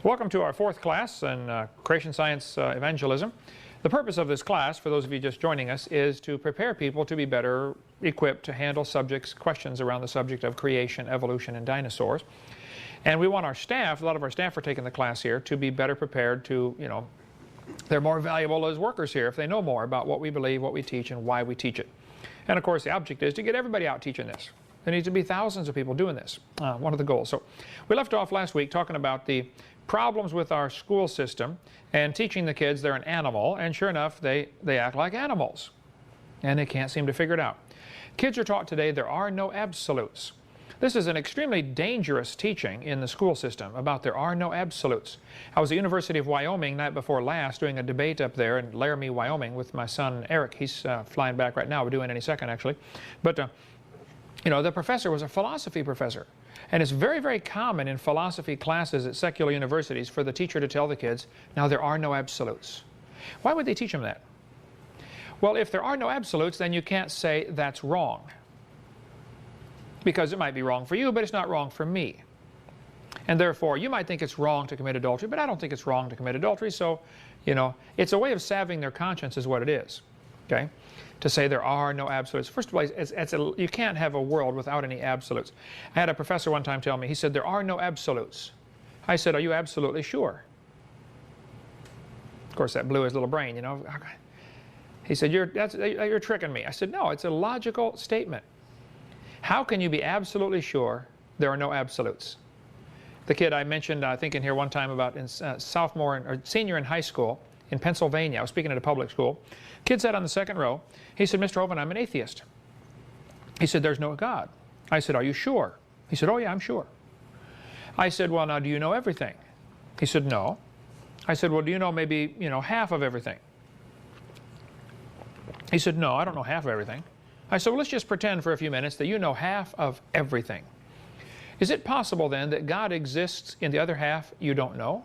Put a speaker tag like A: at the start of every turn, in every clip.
A: Welcome to our fourth class in Creation Science Evangelism. The purpose of this class, for those of you just joining us, is to prepare people to be better equipped to handle questions around the subject of creation, evolution, and dinosaurs. And we want our staff, a lot of our staff are taking the class here, to be better prepared to, they're more valuable as workers here if they know more about what we believe, what we teach, and why we teach it. And of course the object is to get everybody out teaching this. There needs to be thousands of people doing this, one of the goals. So we left off last week talking about the problems with our school system and teaching the kids they're an animal, and sure enough they act like animals and they can't seem to figure it out. Kids are taught today there are no absolutes. This is an extremely dangerous teaching in the school system about there are no absolutes. I was at the University of Wyoming night before last doing a debate up there in Laramie, Wyoming with my son Eric. He's flying back right now. We're doing any second actually. But the professor was a philosophy professor. And it's very, very common in philosophy classes at secular universities for the teacher to tell the kids, now there are no absolutes. Why would they teach them that? Well, if there are no absolutes, then you can't say that's wrong. Because it might be wrong for you, but it's not wrong for me. And therefore, you might think it's wrong to commit adultery, but I don't think it's wrong to commit adultery. So, it's a way of salving their conscience is what it is. Okay? To say there are no absolutes. First of all, you can't have a world without any absolutes. I had a professor one time tell me, he said, there are no absolutes. I said, are you absolutely sure? Of course, that blew his little brain, He said, you're tricking me. I said, no, it's a logical statement. How can you be absolutely sure there are no absolutes? The kid I mentioned, I think in here one time about senior in high school in Pennsylvania. I was speaking at a public school. Kid sat on the second row. He said, Mr. Hovind, I'm an atheist. He said, there's no God. I said, are you sure? He said, oh yeah, I'm sure. I said, well, now do you know everything? He said, no. I said, well, do you know maybe, half of everything? He said, no, I don't know half of everything. I said, well, let's just pretend for a few minutes that you know half of everything. Is it possible then that God exists in the other half you don't know?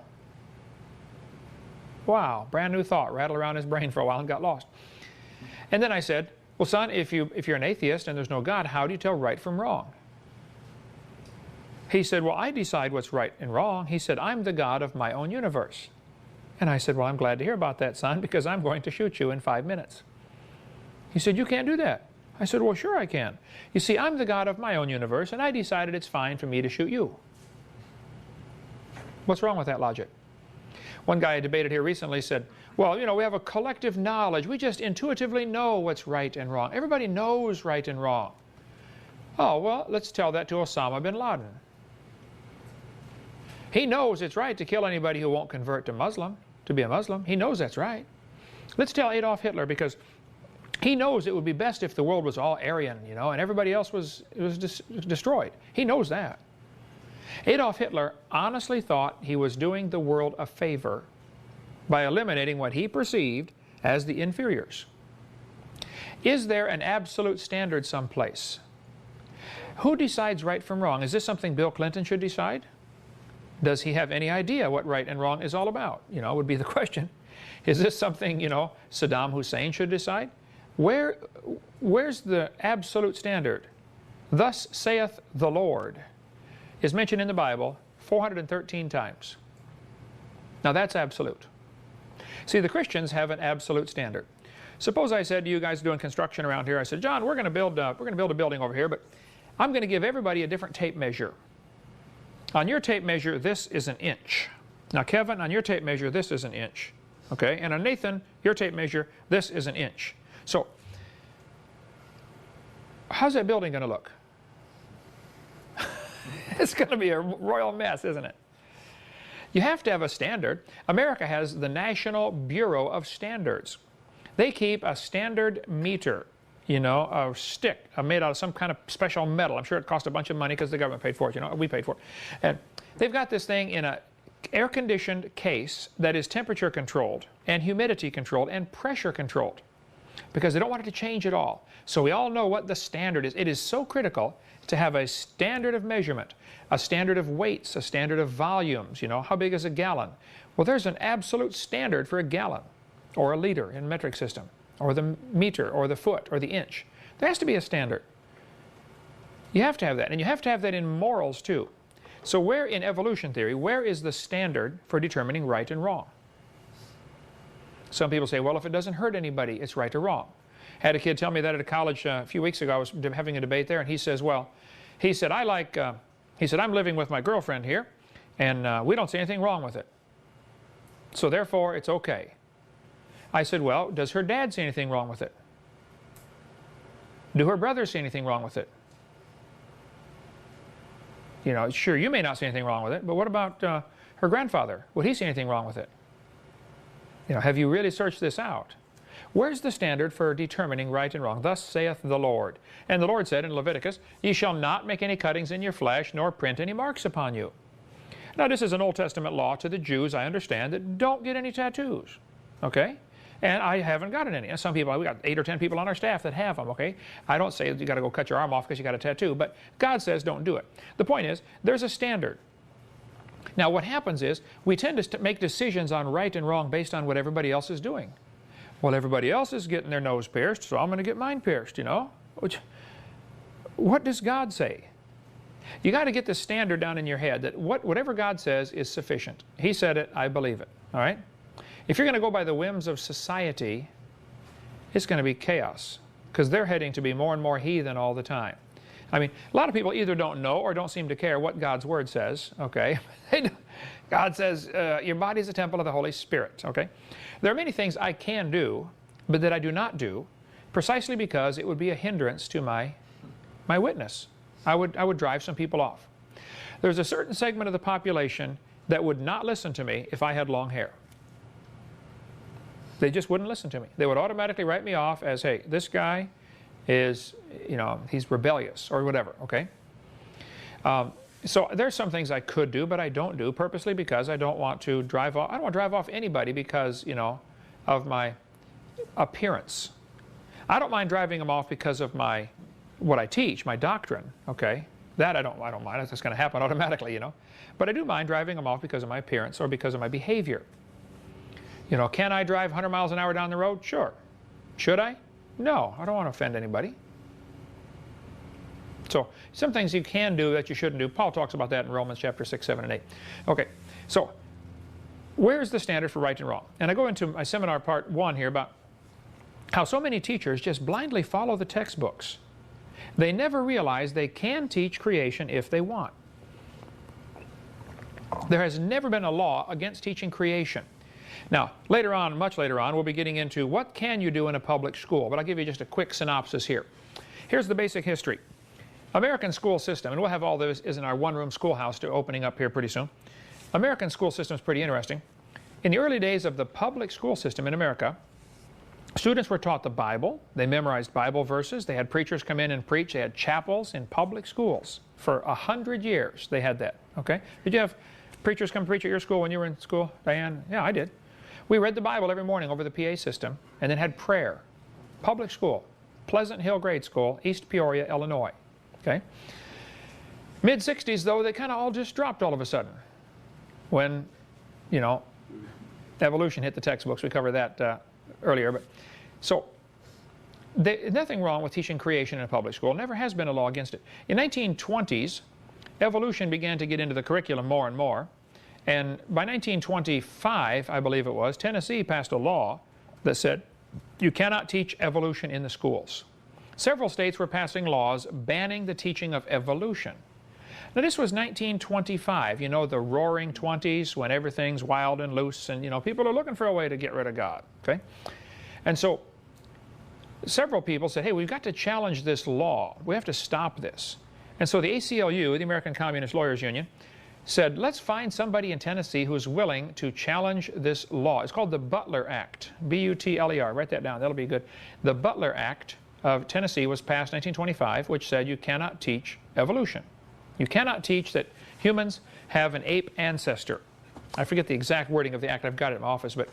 A: Wow, brand new thought rattled around his brain for a while and got lost. And then I said, well, son, if you're an atheist and there's no God, how do you tell right from wrong? He said, well, I decide what's right and wrong. He said, I'm the God of my own universe. And I said, well, I'm glad to hear about that, son, because I'm going to shoot you in 5 minutes. He said, you can't do that. I said, well, sure I can. You see, I'm the God of my own universe, and I decided it's fine for me to shoot you. What's wrong with that logic? One guy I debated here recently said, well, we have a collective knowledge. We just intuitively know what's right and wrong. Everybody knows right and wrong. Oh, well, let's tell that to Osama bin Laden. He knows it's right to kill anybody who won't convert to be a Muslim. He knows that's right. Let's tell Adolf Hitler, because he knows it would be best if the world was all Aryan, and everybody else was destroyed. He knows that. Adolf Hitler honestly thought he was doing the world a favor by eliminating what he perceived as the inferiors. Is there an absolute standard someplace? Who decides right from wrong? Is this something Bill Clinton should decide? Does he have any idea what right and wrong is all about? Would be the question. Is this something, Saddam Hussein should decide? Where's the absolute standard? Thus saith the Lord is mentioned in the Bible 413 times. Now that's absolute. See, the Christians have an absolute standard. Suppose I said to you guys doing construction around here, I said, John, we're going to build a building over here, but I'm going to give everybody a different tape measure. On your tape measure, this is an inch. Now, Kevin, on your tape measure, this is an inch. Okay? And on Nathan, your tape measure, this is an inch. So, how's that building going to look? It's going to be a royal mess, isn't it? You have to have a standard. America has the National Bureau of Standards. They keep a standard meter, a stick made out of some kind of special metal. I'm sure it cost a bunch of money because the government paid for it, we paid for it. And they've got this thing in an air-conditioned case that is temperature controlled and humidity controlled and pressure controlled, because they don't want it to change at all. So we all know what the standard is. It is so critical to have a standard of measurement, a standard of weights, a standard of volumes. How big is a gallon? Well, there's an absolute standard for a gallon or a liter in metric system, or the meter or the foot or the inch. There has to be a standard. You have to have that, and you have to have that in morals too. So where in evolution theory, where is the standard for determining right and wrong? Some people say, well, if it doesn't hurt anybody, it's right or wrong. I had a kid tell me that at a college a few weeks ago. I was having a debate there, and he says, well, he said, I'm living with my girlfriend here, and we don't see anything wrong with it. So therefore, it's okay. I said, well, does her dad see anything wrong with it? Do her brothers see anything wrong with it? You know, sure, you may not see anything wrong with it, but what about her grandfather? Would he see anything wrong with it? You know, have you really searched this out? Where's the standard for determining right and wrong? Thus saith the Lord. And the Lord said in Leviticus, ye shall not make any cuttings in your flesh, nor print any marks upon you. Now, this is an Old Testament law to the Jews, I understand, that don't get any tattoos. Okay? And I haven't gotten any. Some people, we got 8 or 10 people on our staff that have them, okay? I don't say you got to go cut your arm off because you got a tattoo, but God says don't do it. The point is, there's a standard. Now, what happens is, we tend to make decisions on right and wrong based on what everybody else is doing. Well, everybody else is getting their nose pierced, so I'm going to get mine pierced, you know? What does God say? You got to get the standard down in your head that whatever God says is sufficient. He said it, I believe it, all right? If you're going to go by the whims of society, it's going to be chaos, because they're heading to be more and more heathen all the time. I mean, a lot of people either don't know or don't seem to care what God's Word says, okay? God says, your body is a temple of the Holy Spirit, okay? There are many things I can do, but that I do not do, precisely because it would be a hindrance to my witness. I would drive some people off. There's a certain segment of the population that would not listen to me if I had long hair. They just wouldn't listen to me. They would automatically write me off as, hey, this guy is, you know, he's rebellious or whatever, okay? So there's some things I could do, but I don't do purposely because I don't want to drive off. I don't want to drive off anybody because, you know, of my appearance. I don't mind driving them off because of what I teach, my doctrine, okay? That I don't mind. That's going to happen automatically, you know. But I do mind driving them off because of my appearance or because of my behavior. You know, can I drive 100 miles an hour down the road? Sure. Should I? No, I don't want to offend anybody. So, some things you can do that you shouldn't do. Paul talks about that in Romans chapter 6, 7, and 8. Okay, so where's the standard for right and wrong? And I go into my seminar part 1 here about how so many teachers just blindly follow the textbooks. They never realize they can teach creation if they want. There has never been a law against teaching creation. Now, later on, much later on, we'll be getting into what can you do in a public school, but I'll give you just a quick synopsis here. Here's the basic history. American school system, and we'll have all this is in our one-room schoolhouse opening up here pretty soon. American school system is pretty interesting. In the early days of the public school system in America, students were taught the Bible. They memorized Bible verses. They had preachers come in and preach. They had chapels in public schools. For 100 years, they had that, okay? Did you have preachers come preach at your school when you were in school, Diane? Yeah, I did. We read the Bible every morning over the PA system and then had prayer. Public school, Pleasant Hill Grade School, East Peoria, Illinois. Okay. Mid-60s, though, they kind of all just dropped all of a sudden when, you know, evolution hit the textbooks. We covered that earlier. But so nothing wrong with teaching creation in a public school. Never has been a law against it. In 1920s, evolution began to get into the curriculum more and more. And by 1925, I believe it was, Tennessee passed a law that said you cannot teach evolution in the schools. Several states were passing laws banning the teaching of evolution. Now, this was 1925, you know, the roaring 20s when everything's wild and loose and, you know, people are looking for a way to get rid of God, okay? And so several people said, hey, we've got to challenge this law. We have to stop this. And so the ACLU, the American Communist Lawyers Union, said, let's find somebody in Tennessee who's willing to challenge this law. It's called the Butler Act, B-U-T-L-E-R. Write that down. That'll be good. The Butler Act of Tennessee was passed in 1925, which said you cannot teach evolution. You cannot teach that humans have an ape ancestor. I forget the exact wording of the act. I've got it in my office, but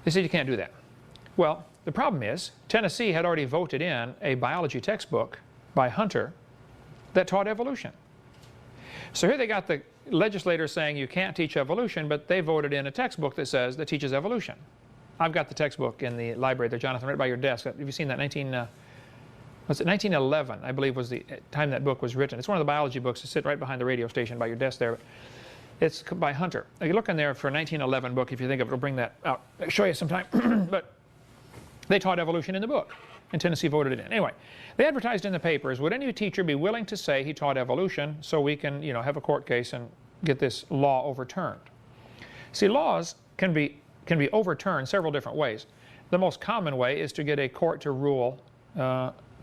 A: they said you can't do that. Well, the problem is Tennessee had already voted in a biology textbook by Hunter that taught evolution. So here they got the legislators saying you can't teach evolution, but they voted in a textbook that teaches evolution. I've got the textbook in the library there, Jonathan, right by your desk. Have you seen that? was it 1911, I believe, was the time that book was written. It's one of the biology books that sit right behind the radio station by your desk there. It's by Hunter. Now, you look in there for a 1911 book, if you think of it, it'll bring that out. I'll show you sometime. But they taught evolution in the book, and Tennessee voted it in. Anyway, they advertised in the papers, would any teacher be willing to say he taught evolution so we can, have a court case and get this law overturned? See, laws can be overturned several different ways. The most common way is to get a court to rule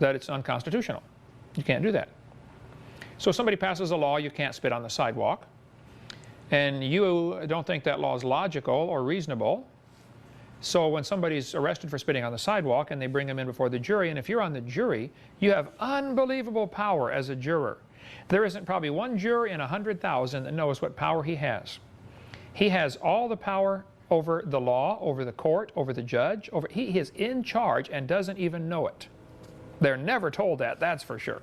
A: that it's unconstitutional. You can't do that. So somebody passes a law, you can't spit on the sidewalk, and you don't think that law is logical or reasonable. So when somebody's arrested for spitting on the sidewalk and they bring him in before the jury, and if you're on the jury, you have unbelievable power as a juror. There isn't probably one juror in 100,000 that knows what power he has. He has all the power over the law, over the court, over the judge. He is in charge and doesn't even know it. They're never told that, that's for sure.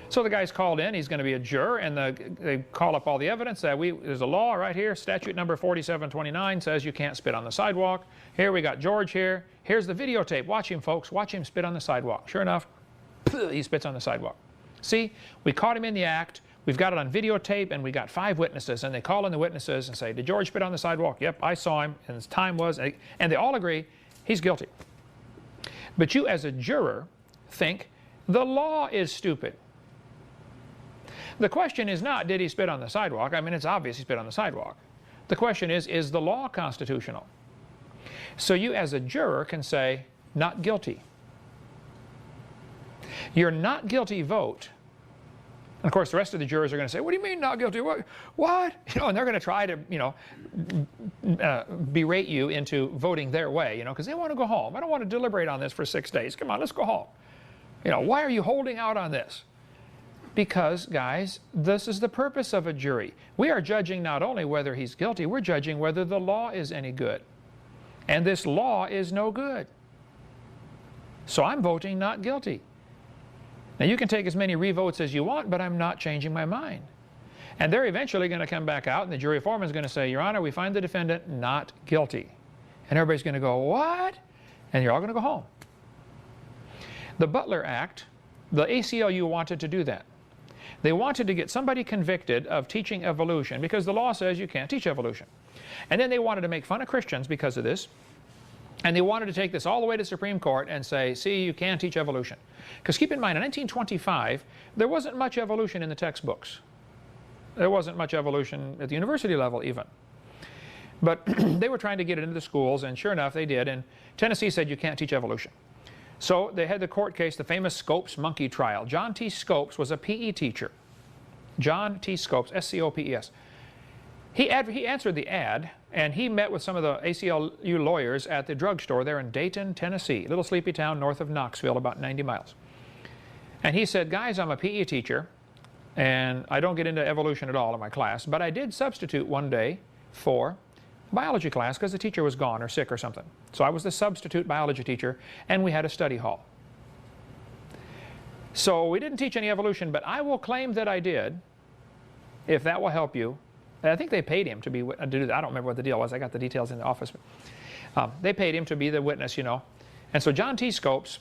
A: So the guy's called in, he's going to be a juror, and they call up all the evidence that there's a law right here, statute number 4729 says you can't spit on the sidewalk. Here we got George here. Here's the videotape. Watch him, folks. Watch him spit on the sidewalk. Sure enough, he spits on the sidewalk. See, we caught him in the act. We've got it on videotape, and we got 5 witnesses, and they call in the witnesses and say, did George spit on the sidewalk? Yep, I saw him, and his time was, and they all agree he's guilty. But you as a juror think the law is stupid. The question is not, did he spit on the sidewalk? I mean, it's obvious he spit on the sidewalk. The question is the law constitutional? So you as a juror can say, not guilty. Your not guilty vote, and of course the rest of the jurors are going to say, what do you mean not guilty? What? And they're going to try to, berate you into voting their way, because they want to go home. I don't want to deliberate on this for 6 days. Come on, let's go home. Why are you holding out on this? Because, guys, this is the purpose of a jury. We are judging not only whether he's guilty, we're judging whether the law is any good. And this law is no good. So I'm voting not guilty. Now, you can take as many revotes as you want, but I'm not changing my mind. And they're eventually going to come back out, and the jury foreman is going to say, Your Honor, we find the defendant not guilty. And everybody's going to go, what? And you're all going to go home. The Butler Act, the ACLU wanted to do that. They wanted to get somebody convicted of teaching evolution because the law says you can't teach evolution. And then they wanted to make fun of Christians because of this. And they wanted to take this all the way to the Supreme Court and say, see, you can't teach evolution. Because keep in mind, in 1925, there wasn't much evolution in the textbooks. There wasn't much evolution at the university level even. But they were trying to get it into the schools, and sure enough, they did. And Tennessee said you can't teach evolution. So they had the court case, the famous Scopes monkey trial. John T. Scopes was a PE teacher. John T. Scopes, S-C-O-P-E-S. He answered the ad, and he met with some of the ACLU lawyers at the drugstore there in Dayton, Tennessee, a little sleepy town north of Knoxville, about 90 miles. And he said, guys, I'm a PE teacher, and I don't get into evolution at all in my class, but I did substitute one day for biology class because the teacher was gone or sick or something. So I was the substitute biology teacher, and we had a study hall. So we didn't teach any evolution, but I will claim that I did, if that will help you. And I think they paid him to do that. I don't remember what the deal was. I got the details in the office. They paid him to be the witness, And so John T. Scopes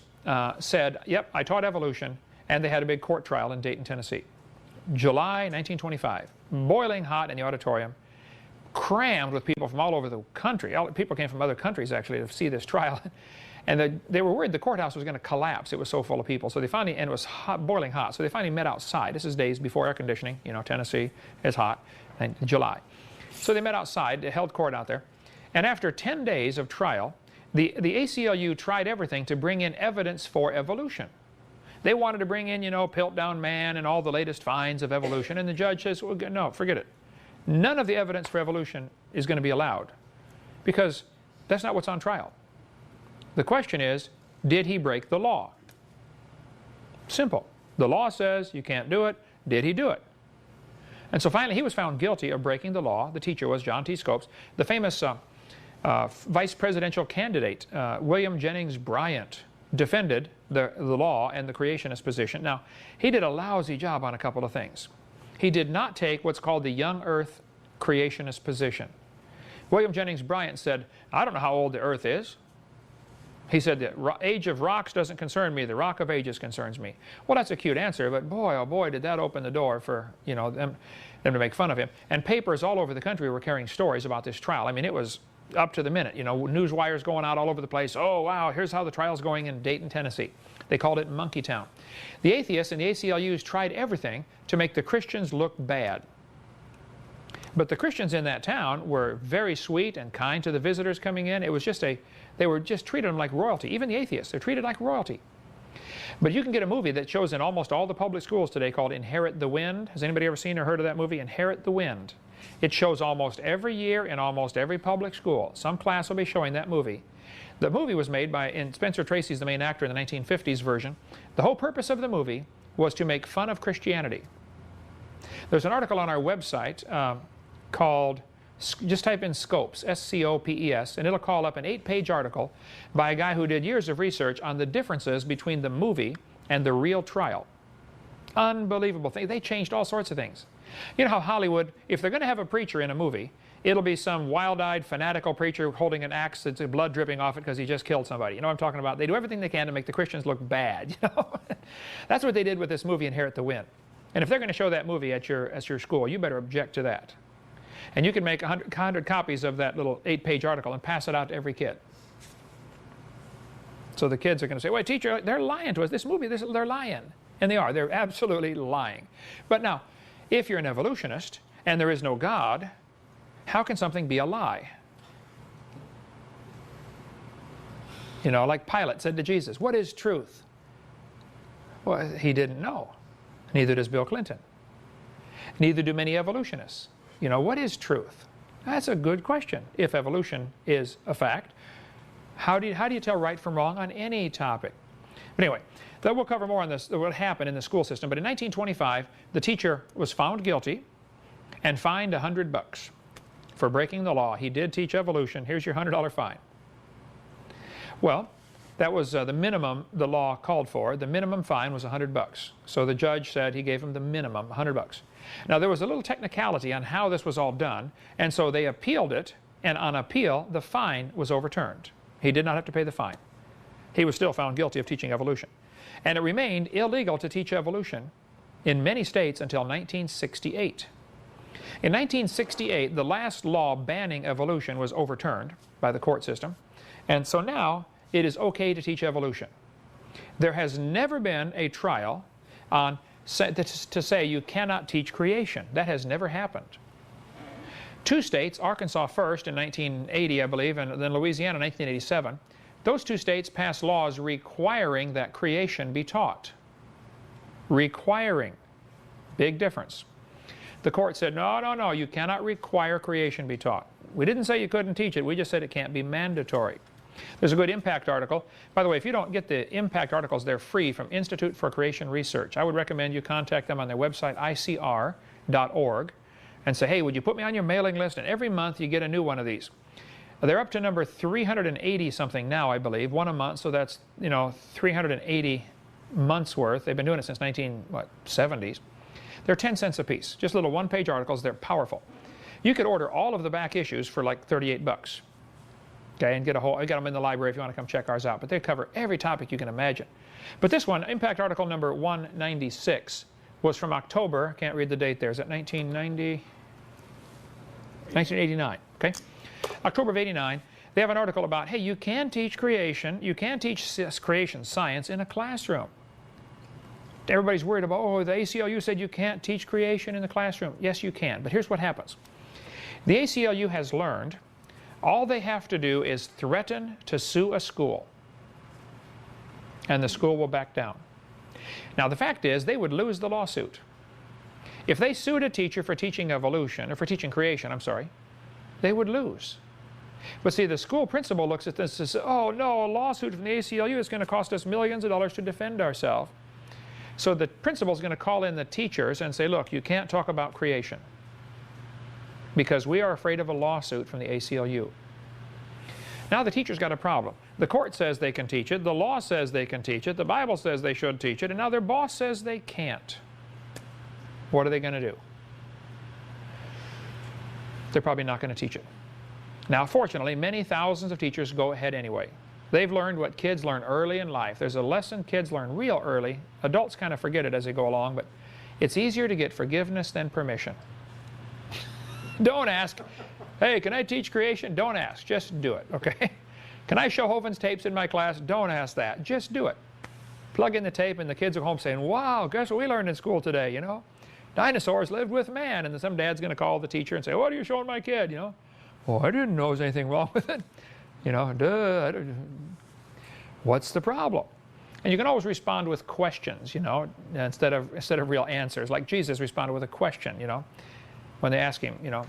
A: said, yep, I taught evolution, and they had a big court trial in Dayton, Tennessee. July 1925, boiling hot in the auditorium, crammed with people from all over the country. People came from other countries, actually, to see this trial. And they were worried the courthouse was going to collapse. It was so full of people. So they finally, and it was hot, boiling hot, so they finally met outside. This is days before air conditioning. Tennessee is hot in July. So they met outside. They held court out there. And after 10 days of trial, the ACLU tried everything to bring in evidence for evolution. They wanted to bring in, Piltdown Man and all the latest finds of evolution. And the judge says, well, no, forget it. None of the evidence for evolution is going to be allowed because that's not what's on trial. The question is, did he break the law? Simple. The law says you can't do it. Did he do it? And so finally he was found guilty of breaking the law. The teacher was John T. Scopes. The famous vice presidential candidate, William Jennings Bryant, defended the law and the creationist position. Now, he did a lousy job on a couple of things. He did not take what's called the young earth creationist position. William Jennings Bryant said, I don't know how old the earth is. He said the age of rocks doesn't concern me, the rock of ages concerns me. Well, that's a cute answer, but boy, oh boy, did that open the door for, you know, them to make fun of him. And papers all over the country were carrying stories about this trial. I mean, it was up to the minute, you know, news wires going out all over the place. Oh, wow, here's how the trial's going in Dayton, Tennessee. They called it Monkey Town. The atheists and the ACLUs tried everything to make the Christians look bad. But the Christians in that town were very sweet and kind to the visitors coming in. It was just they were just treated them like royalty. Even the atheists, they're treated like royalty. But you can get a movie that shows in almost all the public schools today called Inherit the Wind. Has anybody ever seen or heard of that movie, Inherit the Wind? It shows almost every year in almost every public school. Some class will be showing that movie. The movie was made by, and Spencer Tracy's the main actor in the 1950s version. The whole purpose of the movie was to make fun of Christianity. There's an article on our website called, just type in Scopes, S-C-O-P-E-S, and it'll call up an 8-page article by a guy who did years of research on the differences between the movie and the real trial. Unbelievable thing. They changed all sorts of things. You know how Hollywood, if they're going to have a preacher in a movie, it'll be some wild-eyed, fanatical preacher holding an axe that's blood dripping off it because he just killed somebody. You know what I'm talking about? They do everything they can to make the Christians look bad. You know? That's what they did with this movie, Inherit the Wind. And if they're going to show that movie at your school, you better object to that. And you can make 100 copies of that little 8-page article and pass it out to every kid. So the kids are going to say, wait, teacher, they're lying to us. This movie, they're lying. And they are. They're absolutely lying. But now, if you're an evolutionist and there is no God, how can something be a lie? You know, like Pilate said to Jesus, what is truth? Well, he didn't know. Neither does Bill Clinton. Neither do many evolutionists. You know, what is truth? That's a good question. If evolution is a fact, how do you tell right from wrong on any topic? But anyway, we'll cover more on this, what happened in the school system. But in 1925, the teacher was found guilty and fined $100 for breaking the law. He did teach evolution. Here's your $100 fine. Well, that was the minimum the law called for. The minimum fine was $100. So the judge said he gave him the minimum, $100. Now there was a little technicality on how this was all done, and so they appealed it, and on appeal the fine was overturned. He did not have to pay the fine. He was still found guilty of teaching evolution. And it remained illegal to teach evolution in many states until 1968. In 1968, the last law banning evolution was overturned by the court system, and so now it is okay to teach evolution. There has never been a trial on to say you cannot teach creation. That has never happened. 2 states, Arkansas first in 1980, I believe, and then Louisiana in 1987, those 2 states passed laws requiring that creation be taught. Requiring. Big difference. The court said, no, no, no, you cannot require creation be taught. We didn't say you couldn't teach it, we just said it can't be mandatory. There's a good impact article. By the way, if you don't get the impact articles, they're free from Institute for Creation Research. I would recommend you contact them on their website, icr.org, and say, hey, would you put me on your mailing list? And every month you get a new one of these. They're up to number 380 something now, I believe, one a month, so that's, you know, 380 months worth. They've been doing it since 1970s. They're 10 cents a piece, just little 1-page articles. They're powerful. You could order all of the back issues for like $38. Okay, and get a whole, I got them in the library if you want to come check ours out. But they cover every topic you can imagine. But this one, impact article number 196, was from October. Can't read the date there. Is that 1990? 1989. Okay, October of '89. They have an article about, hey, you can teach creation. You can teach creation science in a classroom. Everybody's worried about, oh, the ACLU said you can't teach creation in the classroom. Yes, you can. But here's what happens. The ACLU has learned all they have to do is threaten to sue a school, and the school will back down. Now, the fact is, they would lose the lawsuit. If they sued a teacher for teaching evolution, or for teaching creation, I'm sorry, they would lose. But see, the school principal looks at this and says, oh, no, a lawsuit from the ACLU is going to cost us millions of dollars to defend ourselves. So the principal is going to call in the teachers and say, look, you can't talk about creation, because we are afraid of a lawsuit from the ACLU. Now the teacher's got a problem. The court says they can teach it, the law says they can teach it, the Bible says they should teach it, and now their boss says they can't. What are they going to do? They're probably not going to teach it. Now fortunately, many thousands of teachers go ahead anyway. They've learned what kids learn early in life. There's a lesson kids learn real early. Adults kind of forget it as they go along, but it's easier to get forgiveness than permission. Don't ask, hey, can I teach creation? Don't ask. Just do it, okay? Can I show Hovind's tapes in my class? Don't ask that. Just do it. Plug in the tape and the kids are home saying, wow, guess what we learned in school today, you know? Dinosaurs lived with man. And then some dad's going to call the teacher and say, what are you showing my kid, you know? Oh, I didn't know there was anything wrong with it. You know, duh. What's the problem? And you can always respond with questions, you know, instead of real answers. Like Jesus responded with a question, you know, when they ask him, you know,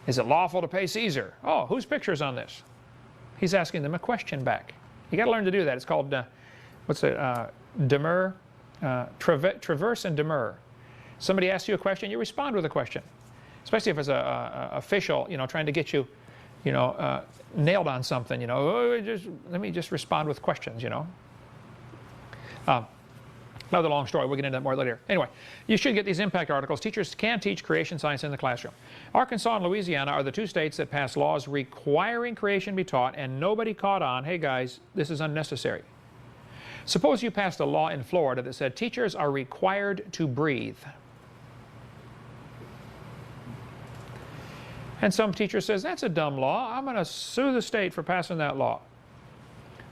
A: is it lawful to pay Caesar? Oh, whose picture's on this? He's asking them a question back. You got to learn to do that. It's called, what's it, demur, traverse and demur. Somebody asks you a question, you respond with a question. Especially if it's a official, you know, trying to get you, you know, nailed on something, you know. Oh, let me just respond with questions, you know. Another long story. We'll get into that more later. Anyway, you should get these impact articles. Teachers can teach creation science in the classroom. Arkansas and Louisiana are the two states that passed laws requiring creation be taught, and nobody caught on, hey guys, this is unnecessary. Suppose you passed a law in Florida that said teachers are required to breathe. And some teacher says, that's a dumb law. I'm going to sue the state for passing that law.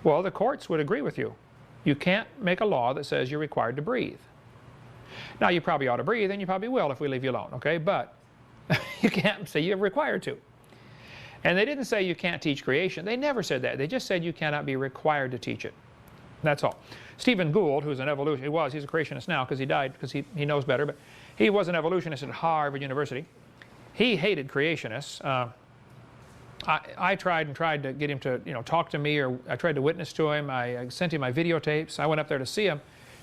A: Well, the courts would agree with you. You can't make a law that says you're required to breathe. Now, you probably ought to breathe, and you probably will if we leave you alone, okay? But you can't say you're required to. And they didn't say you can't teach creation. They never said that. They just said you cannot be required to teach it. That's all. Stephen Gould, who's an evolutionist, he's a creationist now because he died, because he knows better, but he was an evolutionist at Harvard University. He hated creationists. I tried to get him to, you know, talk to me, or I tried to witness to him. I sent him my videotapes. I went up there to see him,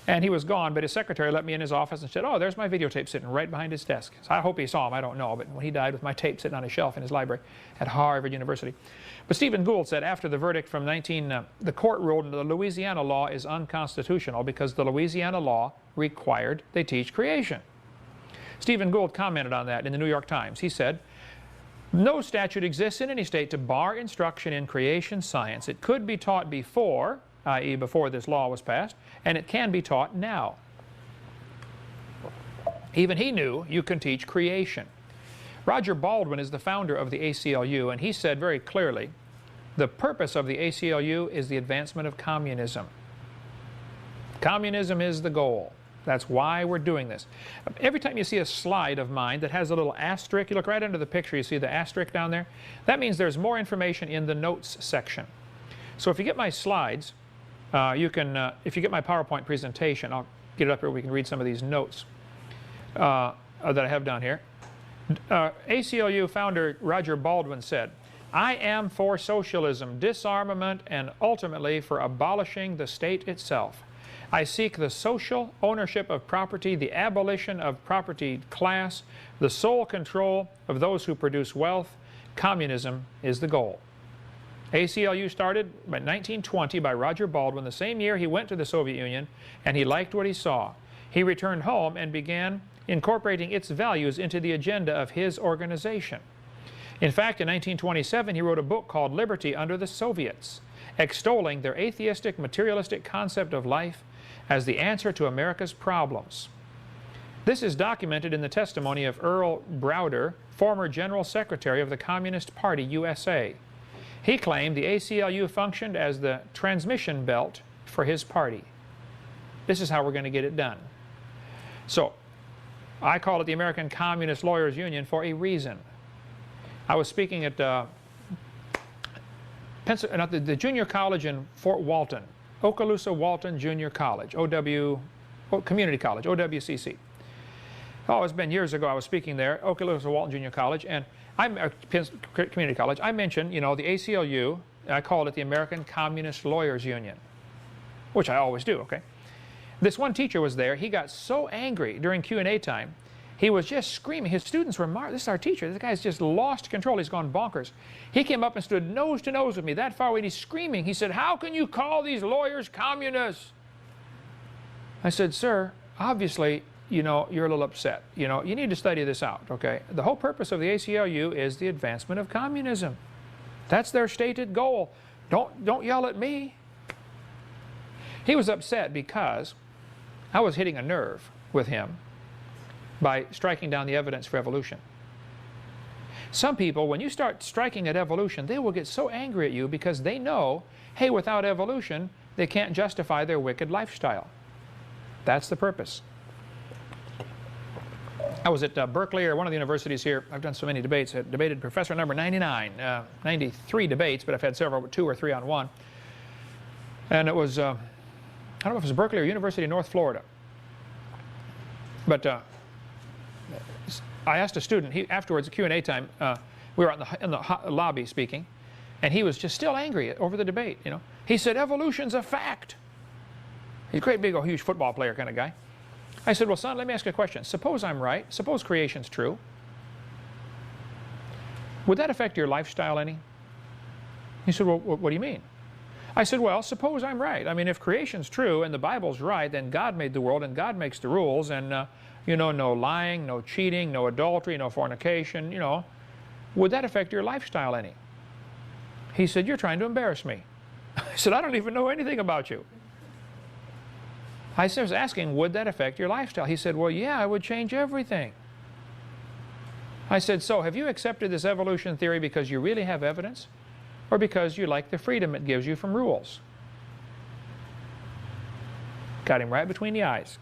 A: and he was gone, but his secretary let me in his office and said, oh, there's my videotape sitting right behind his desk. So I hope he saw him, I don't know, but when he died with my tape sitting on a shelf in his library at Harvard University. But Stephen Gould said after the verdict from the court ruled the Louisiana law is unconstitutional because the Louisiana law required they teach creation. Stephen Gould commented on that in the New York Times. He said, no statute exists in any state to bar instruction in creation science. It could be taught before, i.e. before this law was passed, and it can be taught now. Even he knew you can teach creation. Roger Baldwin is the founder of the ACLU, and he said very clearly, the purpose of the ACLU is the advancement of communism. Communism is the goal. That's why we're doing this. Every time you see a slide of mine that has a little asterisk, you look right under the picture, you see the asterisk down there? That means there's more information in the notes section. So if you get my slides, you can, if you get my PowerPoint presentation, I'll get it up here, we can read some of these notes that I have down here. ACLU founder Roger Baldwin said, I am for socialism, disarmament, and ultimately for abolishing the state itself. I seek the social ownership of property, the abolition of property class, the sole control of those who produce wealth. Communism is the goal. ACLU started in 1920 by Roger Baldwin, the same year he went to the Soviet Union, and he liked what he saw. He returned home and began incorporating its values into the agenda of his organization. In fact, in 1927, he wrote a book called Liberty Under the Soviets, extolling their atheistic, materialistic concept of life as the answer to America's problems. This is documented in the testimony of Earl Browder, former General Secretary of the Communist Party, USA. He claimed the ACLU functioned as the transmission belt for his party. This is how we're going to get it done. So, I call it the American Communist Lawyers Union for a reason. I was speaking at the junior college in Fort Walton, Okaloosa Walton Junior College, Community College, OWCC. Oh, it's been years ago I was speaking there, Okaloosa Walton Junior College, and Community College. I mentioned, you know, the ACLU, I called it the American Communist Lawyers Union, which I always do, okay? This one teacher was there. He got so angry during Q&A time, he was just screaming. His students were marveling. This is our teacher. This guy's just lost control. He's gone bonkers. He came up and stood nose to nose with me that far away, and he's screaming. He said, how can you call these lawyers communists? I said, sir, obviously, you know, you're a little upset. You know, you need to study this out, okay? The whole purpose of the ACLU is the advancement of communism. That's their stated goal. Don't yell at me. He was upset because I was hitting a nerve with him by striking down the evidence for evolution. Some people, when you start striking at evolution, they will get so angry at you because they know, hey, without evolution, they can't justify their wicked lifestyle. That's the purpose. I was at Berkeley, or one of the universities here. I've done so many debates. I debated professor number 99, 93 debates, but I've had several, 2 or 3 on one. And it was, I don't know if it was Berkeley or University of North Florida. But I asked a student, afterwards, at Q&A time, we were in the lobby speaking, and he was just still angry over the debate, you know. He said, evolution's a fact. He's a great big old huge football player kind of guy. I said, well, son, let me ask you a question. Suppose I'm right. Suppose creation's true. Would that affect your lifestyle any? He said, well, what do you mean? I said, well, suppose I'm right. I mean, if creation's true and the Bible's right, then God made the world and God makes the rules, and, you know, no lying, no cheating, no adultery, no fornication, you know. Would that affect your lifestyle any? He said, you're trying to embarrass me. I said, I don't even know anything about you. I was asking, would that affect your lifestyle? He said, well, yeah, it would change everything. I said, so have you accepted this evolution theory because you really have evidence, or because you like the freedom it gives you from rules? Got him right between the eyes.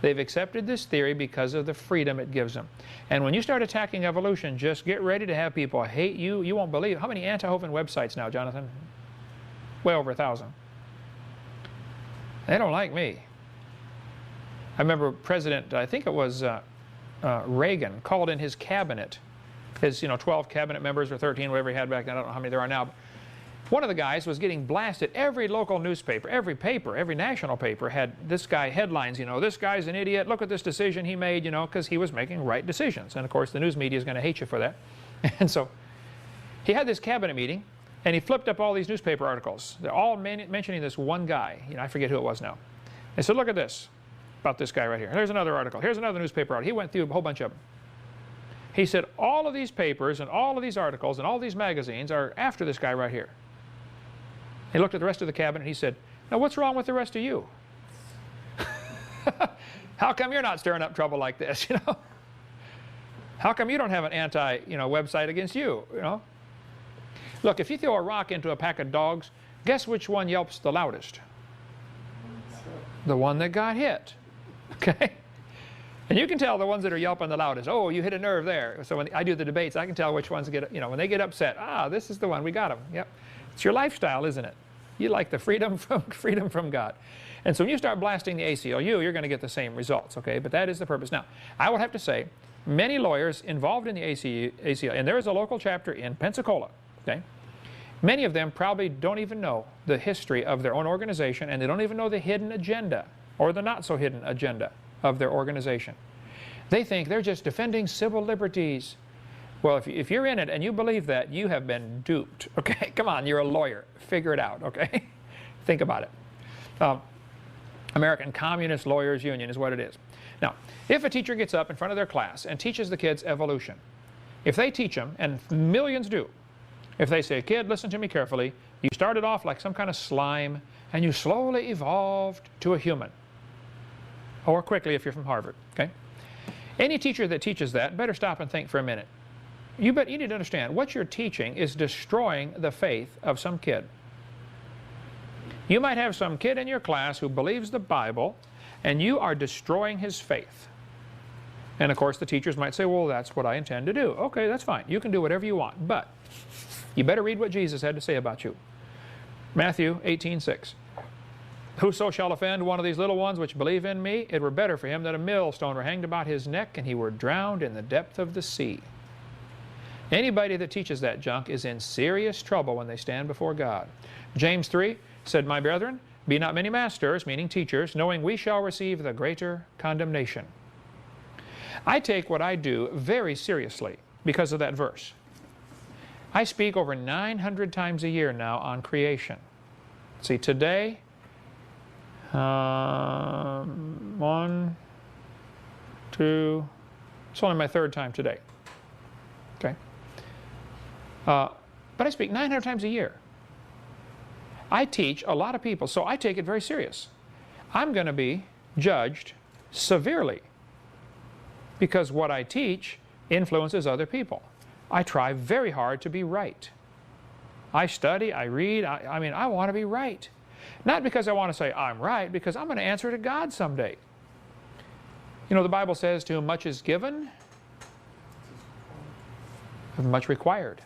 A: They've accepted this theory because of the freedom it gives them. And when you start attacking evolution, just get ready to have people hate you. You won't believe. How many anti-Hovind websites now, Jonathan? Way over 1,000. They don't like me. I remember President, I think it was Reagan, called in his cabinet, his 12 cabinet members or 13, whatever he had back then. I don't know how many there are now. One of the guys was getting blasted. Every local newspaper, every paper, every national paper had this guy headlines, this guy's an idiot, look at this decision he made, because he was making right decisions. And of course the news media is going to hate you for that. And so he had this cabinet meeting, and he flipped up all these newspaper articles. They're all mentioning this one guy. I forget who it was now. They said, look at this, about this guy right here. There's another article. Here's another newspaper article. He went through a whole bunch of them. He said, all of these papers and all of these articles and all these magazines are after this guy right here. He looked at the rest of the cabinet and he said, now what's wrong with the rest of you? How come you're not stirring up trouble like this, How come you don't have an website against you, Look, if you throw a rock into a pack of dogs, guess which one yelps the loudest? The one that got hit, okay? And you can tell the ones that are yelping the loudest. Oh, you hit a nerve there. So when I do the debates, I can tell which ones get, when they get upset. Ah, this is the one, we got him. Yep. It's your lifestyle, isn't it? You like the freedom from God. And so when you start blasting the ACLU, you're going to get the same results, okay? But that is the purpose. Now, I will have to say, many lawyers involved in the ACLU, and there is a local chapter in Pensacola, okay? Many of them probably don't even know the history of their own organization, and they don't even know the hidden agenda or the not so hidden agenda of their organization. They think they're just defending civil liberties. Well, if you're in it and you believe that, you have been duped, okay? Come on, you're a lawyer. Figure it out, okay? Think about it. American Communist Lawyers Union is what it is. Now, if a teacher gets up in front of their class and teaches the kids evolution, if they teach them, and millions do, if they say, kid, listen to me carefully, you started off like some kind of slime, and you slowly evolved to a human. Or quickly if you're from Harvard, okay? Any teacher that teaches that better stop and think for a minute. You need to understand, what you're teaching is destroying the faith of some kid. You might have some kid in your class who believes the Bible, and you are destroying his faith. And of course the teachers might say, well, that's what I intend to do. Okay, that's fine. You can do whatever you want, but you better read what Jesus had to say about you. Matthew 18:6. Whoso shall offend one of these little ones which believe in me, it were better for him that a millstone were hanged about his neck and he were drowned in the depth of the sea. Anybody that teaches that junk is in serious trouble when they stand before God. James 3 said, my brethren, be not many masters, meaning teachers, knowing we shall receive the greater condemnation. I take what I do very seriously because of that verse. I speak over 900 times a year now on creation. See, today, 1, 2, it's only my 3rd time today. Okay? But I speak 900 times a year. I teach a lot of people, so I take it very serious. I'm going to be judged severely because what I teach influences other people. I try very hard to be right. I study, I read, I mean, I want to be right. Not because I want to say I'm right, because I'm going to answer to God someday. You know, the Bible says, to whom much is given, much required.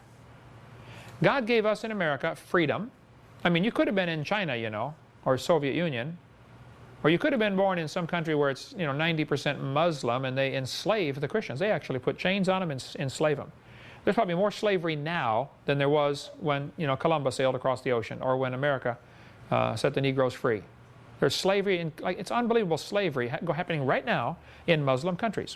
A: God gave us in America freedom. I mean, you could have been in China, you know, or Soviet Union, or you could have been born in some country where it's, you know, 90% Muslim and they enslave the Christians. They actually put chains on them and enslave them. There's probably more slavery now than there was when, you know, Columbus sailed across the ocean, or when America set the Negroes free. There's slavery, in, like, it's unbelievable slavery happening right now in Muslim countries.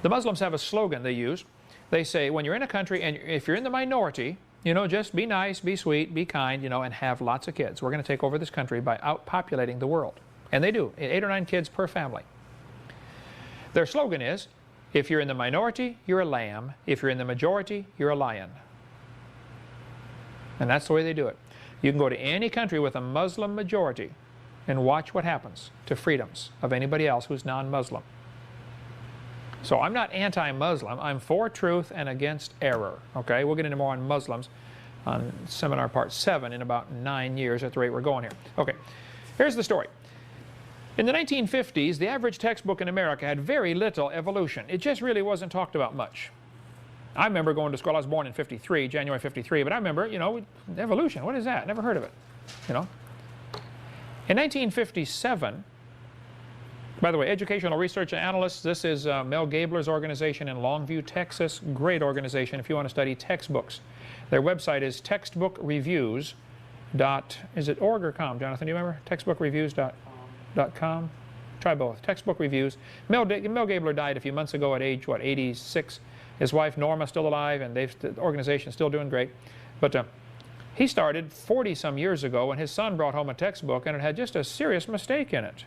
A: The Muslims have a slogan they use. They say, when you're in a country and if you're in the minority, you know, just be nice, be sweet, be kind, you know, and have lots of kids. We're going to take over this country by outpopulating the world. And they do, 8 or 9 kids per family. Their slogan is, if you're in the minority, you're a lamb. If you're in the majority, you're a lion. And that's the way they do it. You can go to any country with a Muslim majority and watch what happens to freedoms of anybody else who's non-Muslim. So I'm not anti-Muslim. I'm for truth and against error. Okay, we'll get into more on Muslims on seminar part 7 in about 9 years at the rate we're going here. Okay, here's the story. In the 1950s, the average textbook in America had very little evolution. It just really wasn't talked about much. I remember going to school. I was born in '53, January '53, but I remember, you know, evolution. What is that? Never heard of it. You know. In 1957, by the way, Educational Research Analysts, this is Mel Gabler's organization in Longview, Texas. Great organization if you want to study textbooks. Their website is textbookreviews. Is it org or com, Jonathan? Do you remember? Textbookreviews.com. Try both. Textbook Reviews. Mel Gabler died a few months ago at age, what, 86. His wife Norma's still alive, and the organization's still doing great. But he started 40-some years ago when his son brought home a textbook, and it had just a serious mistake in it.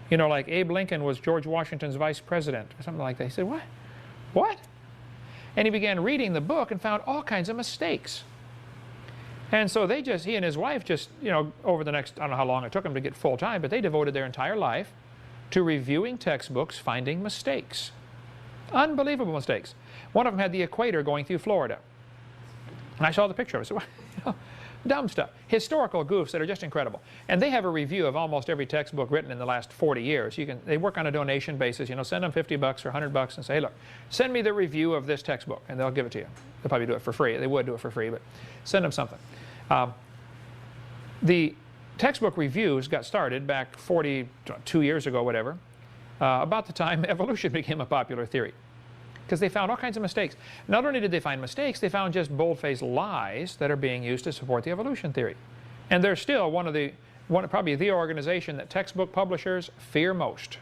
A: You know, like Abe Lincoln was George Washington's vice president, or something like that. He said, what? What? And he began reading the book and found all kinds of mistakes. And so he and his wife just, you know, over the next, I don't know how long it took them to get full time, but they devoted their entire life to reviewing textbooks, finding mistakes. Unbelievable mistakes. One of them had the equator going through Florida. And I saw the picture of it. I said, well, you know, dumb stuff. Historical goofs that are just incredible. And they have a review of almost every textbook written in the last 40 years. They work on a donation basis. You know, send them $50 or $100 and say, hey, look, send me the review of this textbook, and they'll give it to you. They'll probably do it for free. They would do it for free, but send them something. The textbook reviews got started back 42 years ago, whatever, about the time evolution became a popular theory. Because they found all kinds of mistakes. Not only did they find mistakes, they found just bold-faced lies that are being used to support the evolution theory. And they're still probably the organization that textbook publishers fear most.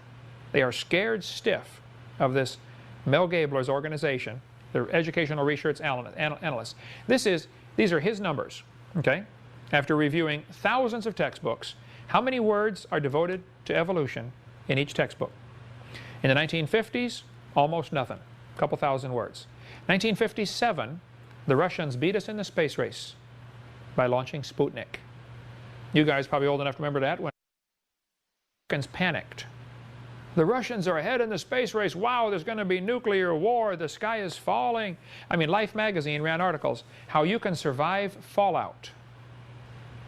A: They are scared stiff of this Mel Gabler's organization, the Educational Research Analysts. These are his numbers, okay? After reviewing thousands of textbooks, how many words are devoted to evolution in each textbook? In the 1950s, almost nothing. A couple thousand words. 1957, the Russians beat us in the space race by launching Sputnik. You guys probably old enough to remember that when the Americans panicked. The Russians are ahead in the space race. Wow, there's going to be nuclear war. The sky is falling. I mean, Life magazine ran articles, how you can survive fallout.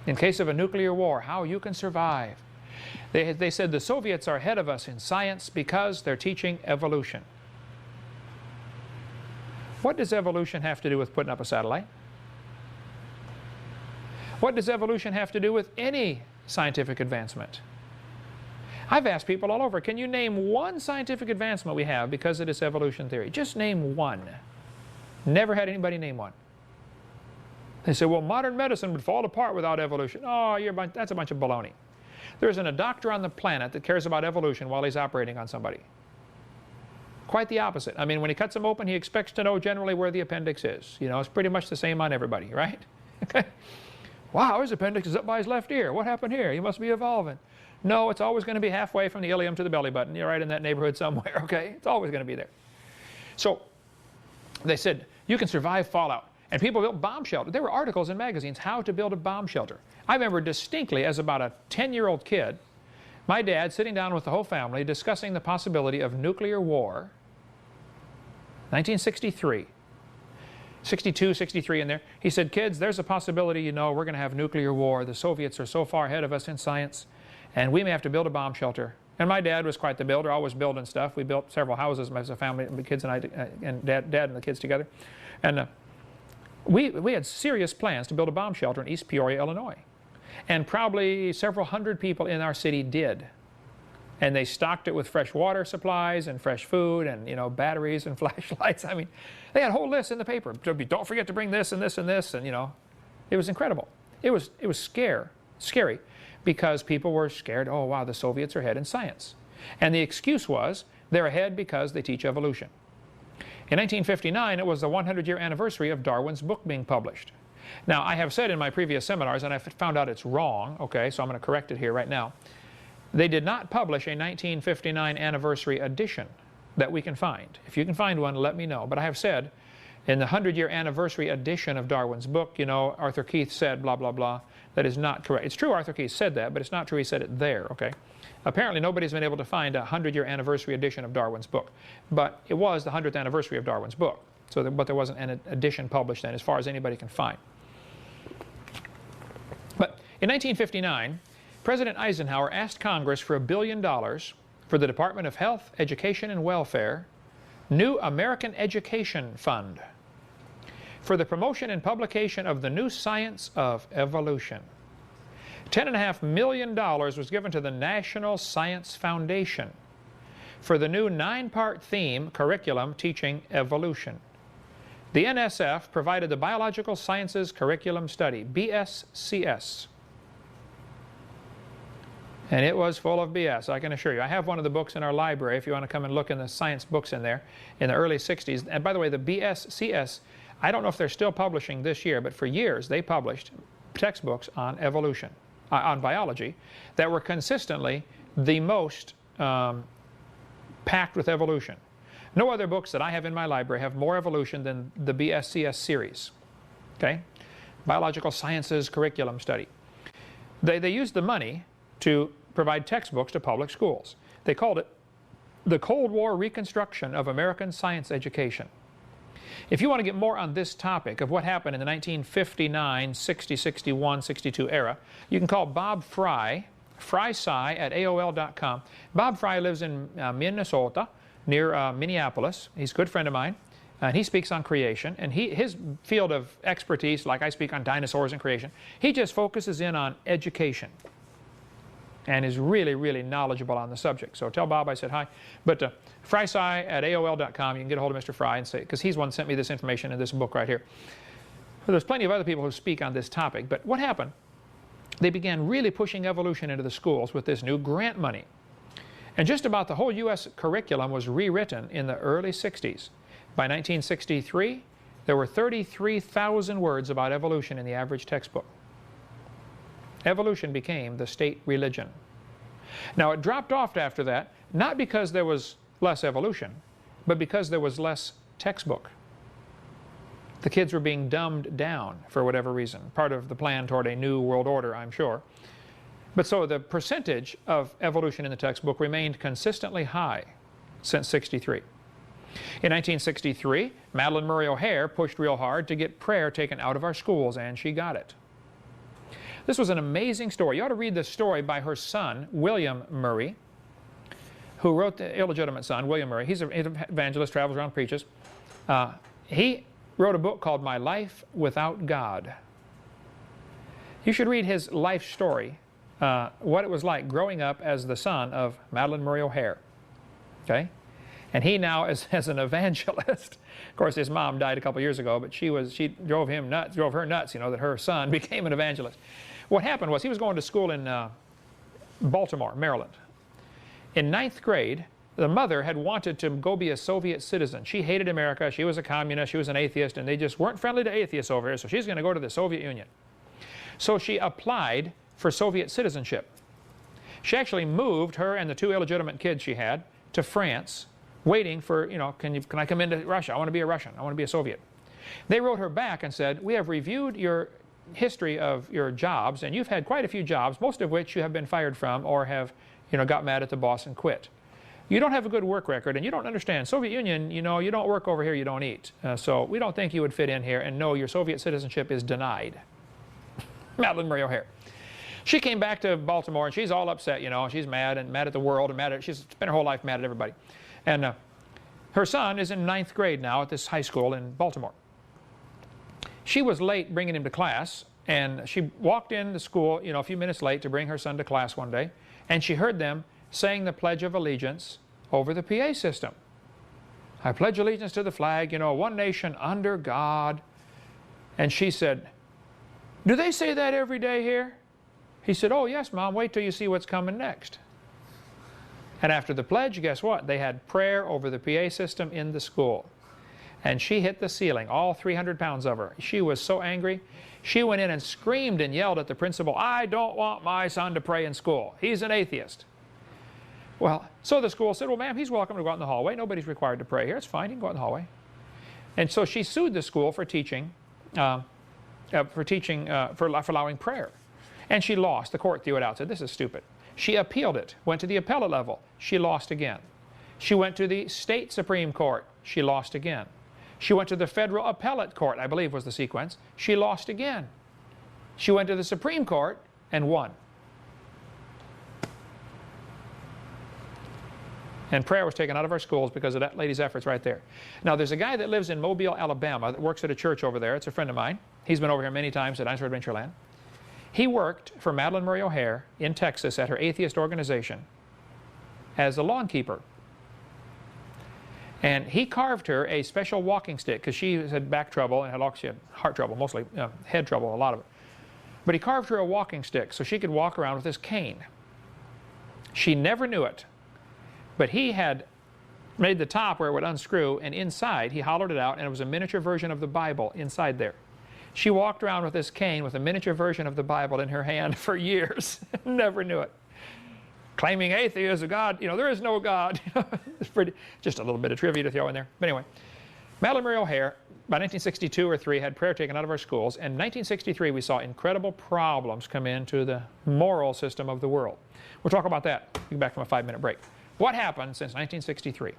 A: In case of a nuclear war, how you can survive. They said the Soviets are ahead of us in science because they're teaching evolution. What does evolution have to do with putting up a satellite? What does evolution have to do with any scientific advancement? I've asked people all over, can you name one scientific advancement we have because of this evolution theory? Just name one. Never had anybody name one. They say, well, modern medicine would fall apart without evolution. Oh, that's a bunch of baloney. There isn't a doctor on the planet that cares about evolution while he's operating on somebody. Quite the opposite. I mean, when he cuts them open, he expects to know generally where the appendix is. You know, it's pretty much the same on everybody, right? Okay. Wow, his appendix is up by his left ear. What happened here? He must be evolving. No, it's always going to be halfway from the ilium to the belly button. You're right in that neighborhood somewhere, okay? It's always going to be there. So they said, you can survive fallout. And people built bomb shelters. There were articles in magazines how to build a bomb shelter. I remember distinctly as about a 10-year-old kid, my dad sitting down with the whole family discussing the possibility of nuclear war. 1963. 62, 63 in there. He said, kids, there's a possibility, you know, we're going to have nuclear war. The Soviets are so far ahead of us in science, and we may have to build a bomb shelter. And my dad was quite the builder, always building stuff. We built several houses as a family, the kids and I, and dad and the kids together. And we had serious plans to build a bomb shelter in East Peoria, Illinois. And probably several hundred people in our city did. And they stocked it with fresh water supplies and fresh food and, you know, batteries and flashlights. I mean, they had a whole list in the paper. Don't forget to bring this and this and this, and, you know, it was incredible. It was scary because people were scared, oh, wow, the Soviets are ahead in science. And the excuse was they're ahead because they teach evolution. In 1959, it was the 100-year anniversary of Darwin's book being published. Now, I have said in my previous seminars, and I found out it's wrong, okay, so I'm going to correct it here right now. They did not publish a 1959 anniversary edition that we can find. If you can find one, let me know. But I have said in the 100-year anniversary edition of Darwin's book, you know, Arthur Keith said blah, blah, blah. That is not correct. It's true Arthur Keith said that, but it's not true he said it there, okay? Apparently nobody's been able to find a 100-year anniversary edition of Darwin's book. But it was the 100th anniversary of Darwin's book. So but there wasn't an edition published then as far as anybody can find. But in 1959, President Eisenhower asked Congress for $1 billion for the Department of Health, Education, and Welfare, New American Education Fund, for the promotion and publication of the new science of evolution. $10.5 million was given to the National Science Foundation for the new 9-part theme curriculum teaching evolution. The NSF provided the Biological Sciences Curriculum Study, BSCS. And it was full of BS, I can assure you. I have one of the books in our library if you want to come and look in the science books in there in the early 60s. And by the way, the BSCS, I don't know if they're still publishing this year, but for years they published textbooks on evolution, on biology, that were consistently the most packed with evolution. No other books that I have in my library have more evolution than the BSCS series. Okay? Biological Sciences Curriculum Study. They used the money to provide textbooks to public schools. They called it the Cold War Reconstruction of American Science Education. If you want to get more on this topic of what happened in the 1959, 60, 61, 62 era, you can call Bob Fry, frysci@aol.com. Bob Fry lives in Minnesota, near Minneapolis. He's a good friend of mine. And he speaks on creation. And his field of expertise, like I speak on dinosaurs and creation, he just focuses in on education and is really, really knowledgeable on the subject. So tell Bob I said hi. But frysci@aol.com, you can get a hold of Mr. Fry and say, because he's one that sent me this information in this book right here. Well, there's plenty of other people who speak on this topic. But what happened? They began really pushing evolution into the schools with this new grant money. And just about the whole U.S. curriculum was rewritten in the early 60s. By 1963, there were 33,000 words about evolution in the average textbook. Evolution became the state religion. Now, it dropped off after that, not because there was less evolution, but because there was less textbook. The kids were being dumbed down for whatever reason, part of the plan toward a new world order, I'm sure. But so the percentage of evolution in the textbook remained consistently high since 63. In 1963, Madalyn Murray O'Hair pushed real hard to get prayer taken out of our schools, and she got it. This was an amazing story. You ought to read this story by her son, William Murray, who wrote the illegitimate son, William Murray. He's an evangelist, travels around, preaches. He wrote a book called My Life Without God. You should read his life story, what it was like growing up as the son of Madalyn Murray O'Hair. Okay? And he now is as an evangelist. Of course, his mom died a couple years ago, but she drove her nuts, you know, that her son became an evangelist. What happened was he was going to school in Baltimore, Maryland. In 9th grade, the mother had wanted to go be a Soviet citizen. She hated America. She was a communist. She was an atheist, and they just weren't friendly to atheists over here, so she's going to go to the Soviet Union. So she applied for Soviet citizenship. She actually moved, her and the 2 illegitimate kids she had, to France, waiting for, you know, can I come into Russia? I want to be a Russian. I want to be a Soviet. They wrote her back and said, we have reviewed your history of your jobs, and you've had quite a few jobs, most of which you have been fired from or have, got mad at the boss and quit. You don't have a good work record, and you don't understand. Soviet Union, you don't work over here, you don't eat. So we don't think you would fit in here, and no, your Soviet citizenship is denied. Madeline Murray O'Hare. She came back to Baltimore, and she's all upset, she's mad at the world, and she's spent her whole life mad at everybody. And her son is in 9th grade now at this high school in Baltimore. She was late bringing him to class, and she walked in the school, a few minutes late to bring her son to class one day, and she heard them saying the Pledge of Allegiance over the PA system. I pledge allegiance to the flag, one nation under God. And she said, do they say that every day here? He said, oh yes, Mom, wait till you see what's coming next. And after the pledge, guess what? They had prayer over the PA system in the school. And she hit the ceiling, all 300 pounds of her. She was so angry. She went in and screamed and yelled at the principal, I don't want my son to pray in school. He's an atheist. Well, so the school said, well, ma'am, he's welcome to go out in the hallway. Nobody's required to pray here. It's fine. He can go out in the hallway. And so she sued the school for allowing prayer. And she lost. The court threw it out, said, this is stupid. She appealed it, went to the appellate level. She lost again. She went to the state Supreme Court. She lost again. She went to the federal appellate court, I believe was the sequence. She lost again. She went to the Supreme Court and won. And prayer was taken out of our schools because of that lady's efforts right there. Now, there's a guy that lives in Mobile, Alabama that works at a church over there. It's a friend of mine. He's been over here many times at Dinosaur Adventureland. He worked for Madeline Murray O'Hare in Texas at her atheist organization as a lawn keeper. And he carved her a special walking stick because she had back trouble and she had heart trouble, mostly head trouble, a lot of it. But he carved her a walking stick so she could walk around with this cane. She never knew it. But he had made the top where it would unscrew, and inside he hollowed it out, and it was a miniature version of the Bible inside there. She walked around with this cane with a miniature version of the Bible in her hand for years. Never knew it. Claiming atheism, God, there is no God. It's just a little bit of trivia to throw in there. But anyway, Madeline Murray O'Hare, by 1962 or 3, had prayer taken out of our schools. And in 1963, we saw incredible problems come into the moral system of the world. We'll talk about that. We'll be back from a 5-minute break. What happened since 1963?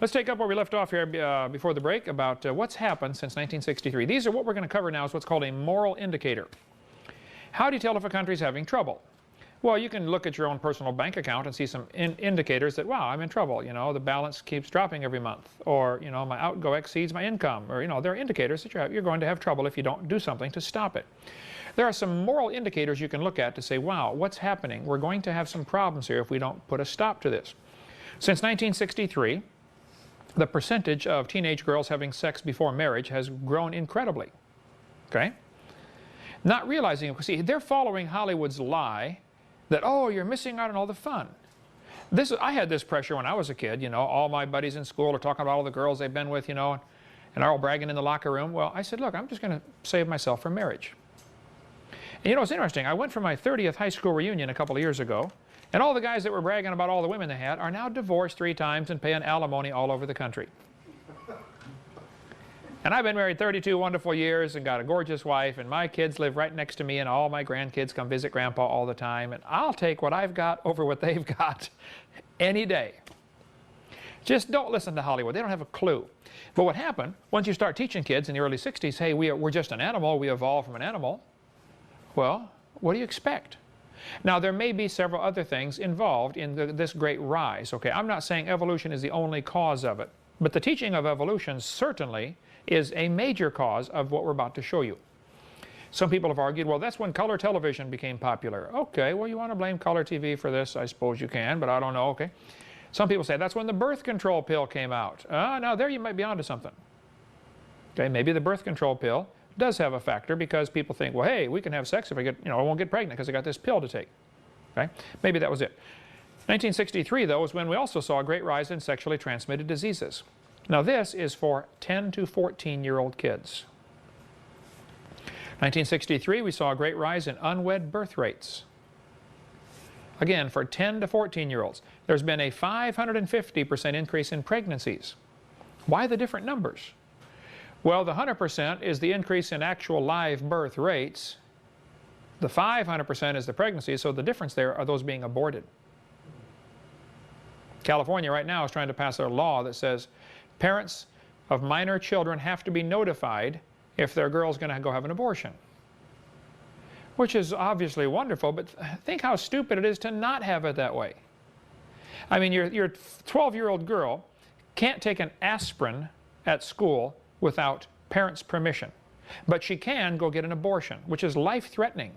A: Let's take up where we left off here before the break about what's happened since 1963. These are what we're going to cover now is what's called a moral indicator. How do you tell if a country's having trouble? Well, you can look at your own personal bank account and see some indicators that, wow, I'm in trouble. The balance keeps dropping every month. Or, my outgo exceeds my income. Or, there are indicators that you're going to have trouble if you don't do something to stop it. There are some moral indicators you can look at to say, wow, what's happening? We're going to have some problems here if we don't put a stop to this. Since 1963, the percentage of teenage girls having sex before marriage has grown incredibly. Okay? Not realizing, see, they're following Hollywood's lie that, oh, you're missing out on all the fun. I had this pressure when I was a kid, all my buddies in school are talking about all the girls they've been with, and are all bragging in the locker room. Well, I said, look, I'm just going to save myself for marriage. And it's interesting. I went for my 30th high school reunion a couple of years ago, and all the guys that were bragging about all the women they had are now divorced 3 times and paying alimony all over the country. And I've been married 32 wonderful years and got a gorgeous wife, and my kids live right next to me, and all my grandkids come visit Grandpa all the time, and I'll take what I've got over what they've got any day. Just don't listen to Hollywood. They don't have a clue. But what happened, once you start teaching kids in the early 60s, hey, we're just an animal, we evolved from an animal. Well, what do you expect? Now, there may be several other things involved in this great rise. Okay, I'm not saying evolution is the only cause of it, but the teaching of evolution certainly is a major cause of what we're about to show you. Some people have argued, well, that's when color television became popular. Okay, well, you want to blame color TV for this? I suppose you can, but I don't know. Okay. Some people say that's when the birth control pill came out. Now, there you might be onto something. Okay, maybe the birth control pill does have a factor because people think, well, hey, we can have sex if I won't get pregnant because I got this pill to take. Okay? Maybe that was it. 1963, though, is when we also saw a great rise in sexually transmitted diseases. Now, this is for 10 to 14-year-old kids. 1963, we saw a great rise in unwed birth rates. Again, for 10 to 14-year-olds, there's been a 550% increase in pregnancies. Why the different numbers? Well, the 100% is the increase in actual live birth rates. The 500% is the pregnancy, so the difference there are those being aborted. California right now is trying to pass a law that says parents of minor children have to be notified if their girl's going to go have an abortion. Which is obviously wonderful, but think how stupid it is to not have it that way. I mean, your 12-year-old girl can't take an aspirin at school without parents' permission. But she can go get an abortion, which is life-threatening.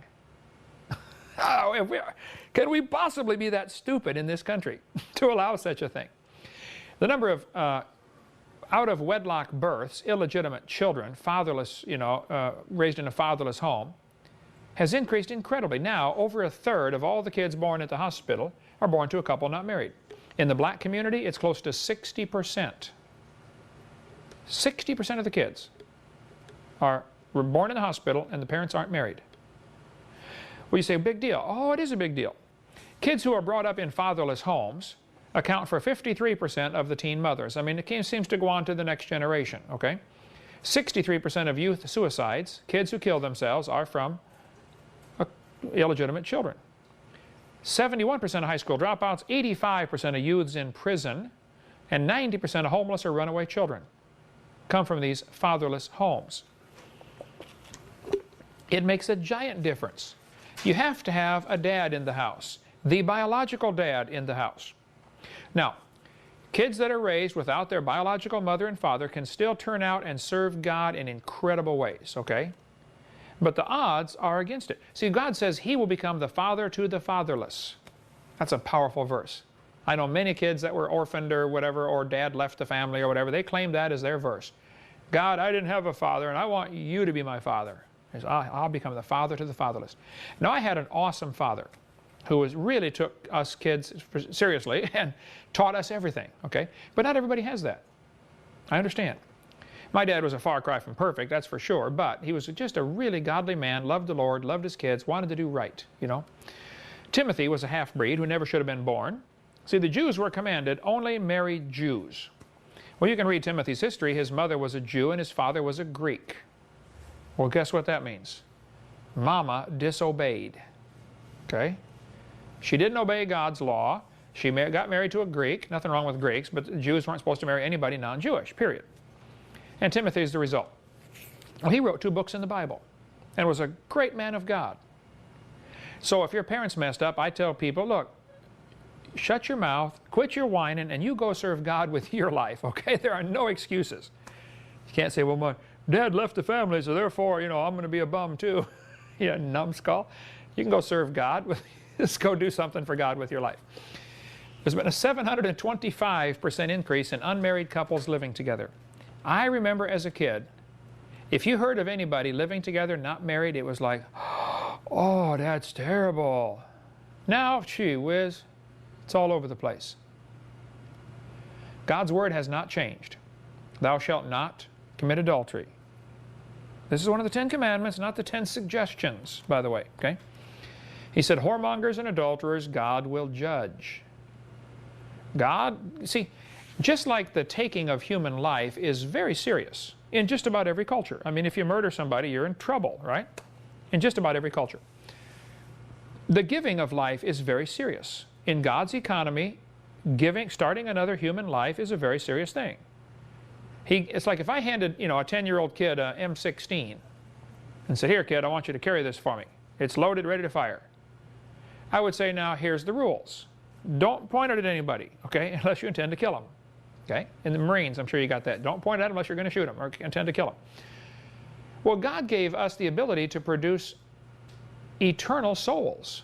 A: Can we possibly be that stupid in this country to allow such a thing? The number of out-of-wedlock births, illegitimate children, fatherless, raised in a fatherless home, has increased incredibly. Now, over 1/3 of all the kids born at the hospital are born to a couple not married. In the black community, it's close to 60%. 60% of the kids were born in the hospital and the parents aren't married. Well, you say, big deal. Oh, it is a big deal. Kids who are brought up in fatherless homes account for 53% of the teen mothers. I mean, it seems to go on to the next generation, okay? 63% of youth suicides, kids who kill themselves, are from illegitimate children. 71% of high school dropouts, 85% of youths in prison, and 90% of homeless or runaway children come from these fatherless homes. It makes a giant difference. You have to have a dad in the house, the biological dad in the house. Now, kids that are raised without their biological mother and father can still turn out and serve God in incredible ways, okay? But the odds are against it. See, God says He will become the father to the fatherless. That's a powerful verse. I know many kids that were orphaned or whatever, or dad left the family or whatever, they claim that as their verse. God, I didn't have a father, and I want you to be my father. I'll become the father to the fatherless. Now, I had an awesome father who really took us kids seriously and taught us everything, okay? But not everybody has that. I understand. My dad was a far cry from perfect, that's for sure, but he was just a really godly man, loved the Lord, loved his kids, wanted to do right, you know. Timothy was a half-breed who never should have been born. See, the Jews were commanded, only marry Jews. Well, you can read Timothy's history. His mother was a Jew and his father was a Greek. Well, guess what that means? Mama disobeyed, okay? She didn't obey God's law. She got married to a Greek. Nothing wrong with Greeks, but Jews weren't supposed to marry anybody non-Jewish, period. And Timothy is the result. Well, he wrote 2 books in the Bible and was a great man of God. So if your parents messed up, I tell people, look, shut your mouth, quit your whining, and you go serve God with your life, okay? There are no excuses. You can't say, well, my dad left the family, so therefore, I'm going to be a bum too. You numbskull. You can go serve God. Just go do something for God with your life. There's been a 725% increase in unmarried couples living together. I remember as a kid, if you heard of anybody living together, not married, it was like, oh, that's terrible. Now, gee whiz, it's all over the place. God's word has not changed. Thou shalt not commit adultery. This is one of the 10 commandments, not the 10 suggestions, by the way, okay? He said, whoremongers and adulterers, God will judge. God, see, just like the taking of human life is very serious in just about every culture. I mean, if you murder somebody, you're in trouble, right? In just about every culture. The giving of life is very serious. In God's economy, starting another human life is a very serious thing. It's like if I handed, a 10-year-old kid a M16 and said, here, kid, I want you to carry this for me. It's loaded, ready to fire. I would say, now, here's the rules. Don't point it at anybody, okay, unless you intend to kill them. Okay? In the Marines, I'm sure you got that. Don't point at them unless you're going to shoot them or intend to kill them. Well, God gave us the ability to produce eternal souls.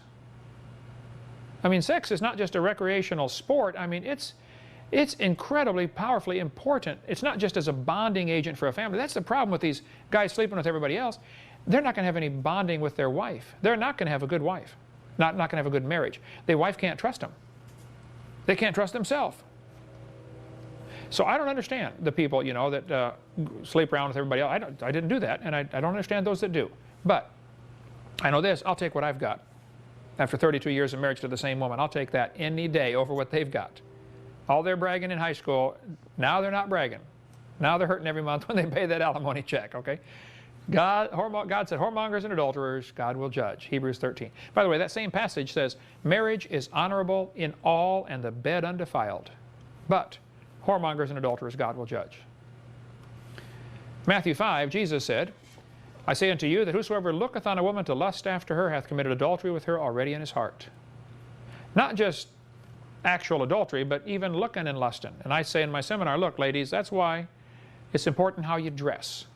A: I mean, sex is not just a recreational sport. I mean, it's incredibly powerfully important. It's not just as a bonding agent for a family. That's the problem with these guys sleeping with everybody else. They're not going to have any bonding with their wife. They're not going to have a good wife. Not going to have a good marriage. Their wife can't trust them. They can't trust themselves. So I don't understand the people, that sleep around with everybody else. I didn't do that, and I don't understand those that do. But I know this, I'll take what I've got. After 32 years of marriage to the same woman, I'll take that any day over what they've got. All their bragging in high school, now they're not bragging. Now they're hurting every month when they pay that alimony check, okay? God said, whoremongers and adulterers, God will judge. Hebrews 13. By the way, that same passage says, marriage is honorable in all and the bed undefiled. But whoremongers and adulterers, God will judge. Matthew 5, Jesus said, I say unto you that whosoever looketh on a woman to lust after her hath committed adultery with her already in his heart. Not just actual adultery, but even looking and lusting. And I say in my seminar, look, ladies, that's why it's important how you dress.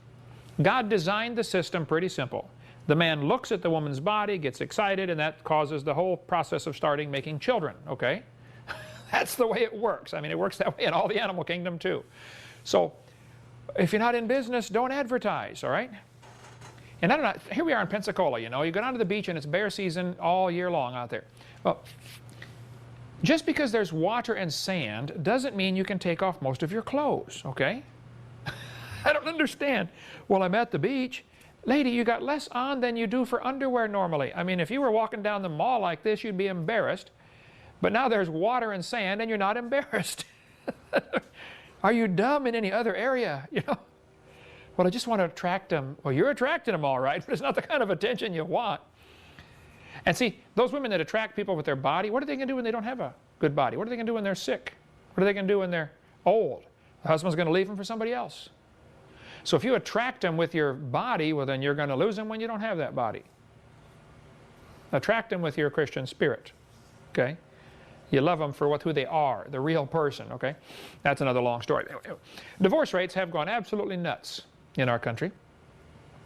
A: God designed the system pretty simple. The man looks at the woman's body, gets excited, and that causes the whole process of starting making children, okay? That's the way it works. I mean, it works that way in all the animal kingdom too. So, if you're not in business, don't advertise, all right? And I don't know, here we are in Pensacola, you know, you go down to the beach and it's bear season all year long out there. Well, just because there's water and sand doesn't mean you can take off most of your clothes, okay? I don't understand. Well, I'm at the beach. Lady, you got less on than you do for underwear normally. I mean, if you were walking down the mall like this, you'd be embarrassed. But now there's water and sand and you're not embarrassed. Are you dumb in any other area? You know? Well, I just want to attract them. Well, you're attracting them all right, but it's not the kind of attention you want. And see, those women that attract people with their body, what are they going to do when they don't have a good body? What are they going to do when they're sick? What are they going to do when they're old? The husband's going to leave them for somebody else. So if you attract them with your body, well, then you're going to lose them when you don't have that body. Attract them with your Christian spirit, okay? You love them for who they are, the real person, okay? That's another long story. Divorce rates have gone absolutely nuts in our country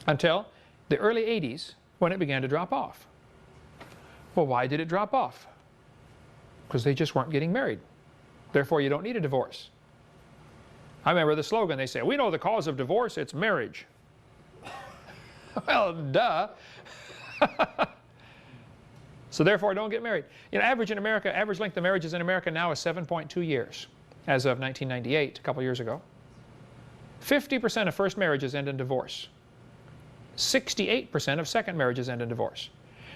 A: until the early 80s when it began to drop off. Well, why did it drop off? Because they just weren't getting married. Therefore, you don't need a divorce. I remember the slogan, they say, we know the cause of divorce, it's marriage. Well, duh. So therefore, don't get married. You know, average length of marriages in America now is 7.2 years, as of 1998, a couple years ago. 50% of first marriages end in divorce. 68% of second marriages end in divorce.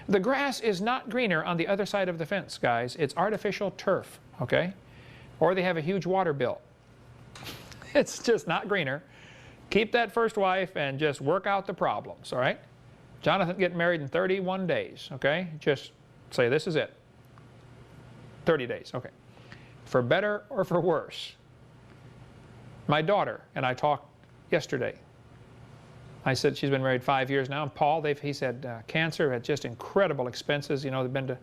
A: The grass is not greener on the other side of the fence, guys. It's artificial turf, okay? Or they have a huge water bill. It's just not greener. Keep that first wife and just work out the problems, all right? Jonathan getting married in 31 days, okay? Just say, this is it. 30 days, okay. For better or for worse. My daughter and I talked yesterday. I said she's been married 5 years now. And Paul, he said cancer had just incredible expenses. You know, they've been to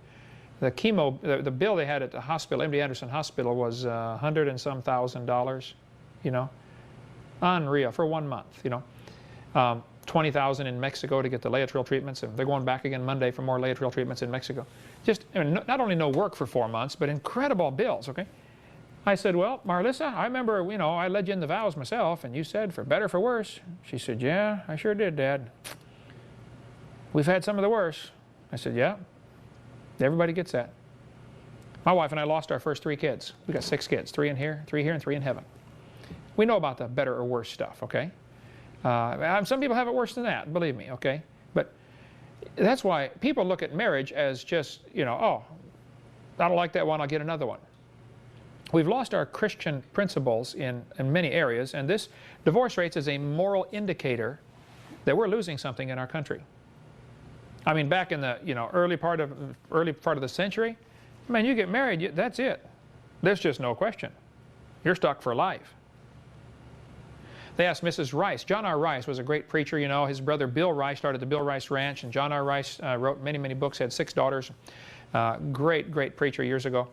A: the chemo, the bill they had at the hospital, MD Anderson Hospital, was $100 and some $1,000. You know, unreal for 1 month. You know, $20,000 in Mexico to get the Laetrile treatments, and they're going back again Monday for more Laetrile treatments in Mexico. Just not only no work for 4 months, but incredible bills. Okay, I said, well, Marlissa, I remember, you know, I led you in the vows myself, and you said for better for worse. She said, yeah, I sure did, Dad. We've had some of the worst. I said, yeah, everybody gets that. My wife and I lost our first 3 kids. We got 6 kids, 3 here, and 3 in heaven. We know about the better or worse stuff, okay? Some people have it worse than that, believe me, okay? But that's why people look at marriage as just, you know, oh, I don't like that one, I'll get another one. We've lost our Christian principles in many areas, and this divorce rates is a moral indicator that we're losing something in our country. I mean, back in the, you know, early part of the century, man, you get married, that's it. There's just no question. You're stuck for life. They asked Mrs. Rice. John R. Rice was a great preacher, you know. His brother Bill Rice started the Bill Rice Ranch, and John R. Rice wrote many, many books, had 6 daughters. Great, great preacher years ago.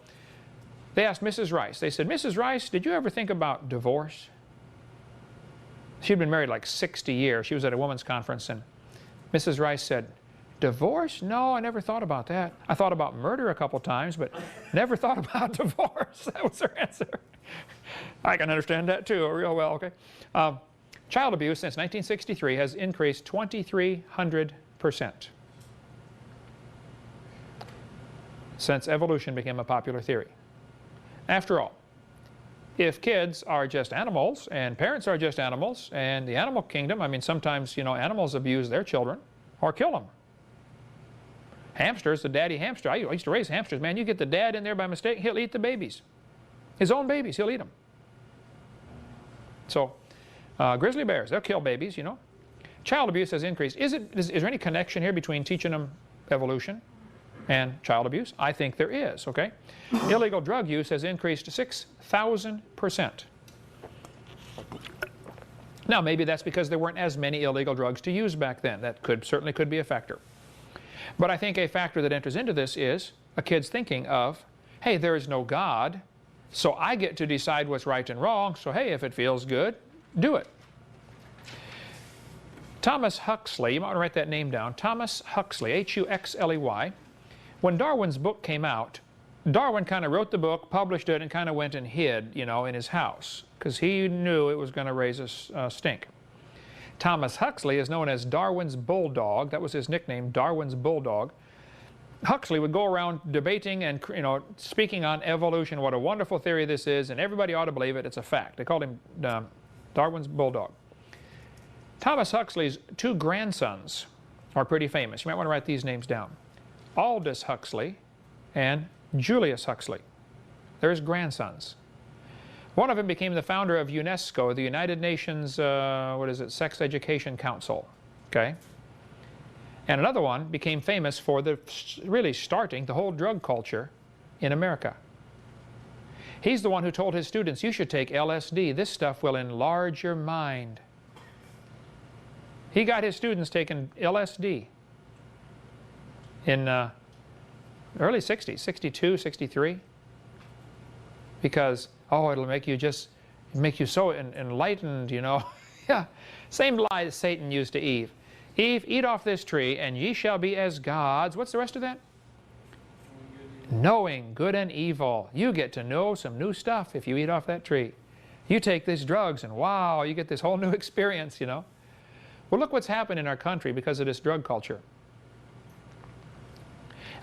A: They asked Mrs. Rice, they said, Mrs. Rice, did you ever think about divorce? She'd been married like 60 years. She was at a women's conference, and Mrs. Rice said, divorce? No, I never thought about that. I thought about murder a couple times, but never thought about divorce. That was her answer. I can understand that too, real well, okay? Child abuse since 1963 has increased 2,300% since evolution became a popular theory. After all, if kids are just animals and parents are just animals, and the animal kingdom, I mean, sometimes, you know, animals abuse their children or kill them. Hamsters, the daddy hamster, I used to raise hamsters, man, you get the dad in there by mistake, he'll eat the babies. His own babies, he'll eat them. So, Grizzly bears, they'll kill babies, you know. Child abuse has increased. Is there any connection here between teaching them evolution and child abuse? I think there is, okay? Illegal drug use has increased 6,000%. Now, maybe that's because there weren't as many illegal drugs to use back then. That certainly could be a factor. But I think a factor that enters into this is a kid's thinking of, hey, there is no God, so I get to decide what's right and wrong, so hey, if it feels good, do it. Thomas Huxley, you might want to write that name down, Thomas Huxley, H-U-X-L-E-Y. When Darwin's book came out, Darwin kind of wrote the book, published it, and kind of went and hid, you know, in his house, because he knew it was going to raise a stink. Thomas Huxley is known as Darwin's Bulldog. That was his nickname, Darwin's Bulldog. Huxley would go around debating and, you know, speaking on evolution, what a wonderful theory this is, and everybody ought to believe it. It's a fact. They called him Darwin's Bulldog. Thomas Huxley's two grandsons are pretty famous. You might want to write these names down. Aldous Huxley and Julius Huxley. They're his grandsons. One of them became the founder of UNESCO, the United Nations, Sex Education Council. Okay? And another one became famous for really starting the whole drug culture in America. He's the one who told his students, you should take LSD. This stuff will enlarge your mind. He got his students taking LSD in early 60s, 62, 63, because, oh, it'll make you so enlightened, you know. Yeah, same lie that Satan used to Eve. Eve, eat off this tree, and ye shall be as gods. What's the rest of that? Knowing good and evil. You get to know some new stuff if you eat off that tree. You take these drugs, and wow, you get this whole new experience, you know. Well, look what's happened in our country because of this drug culture.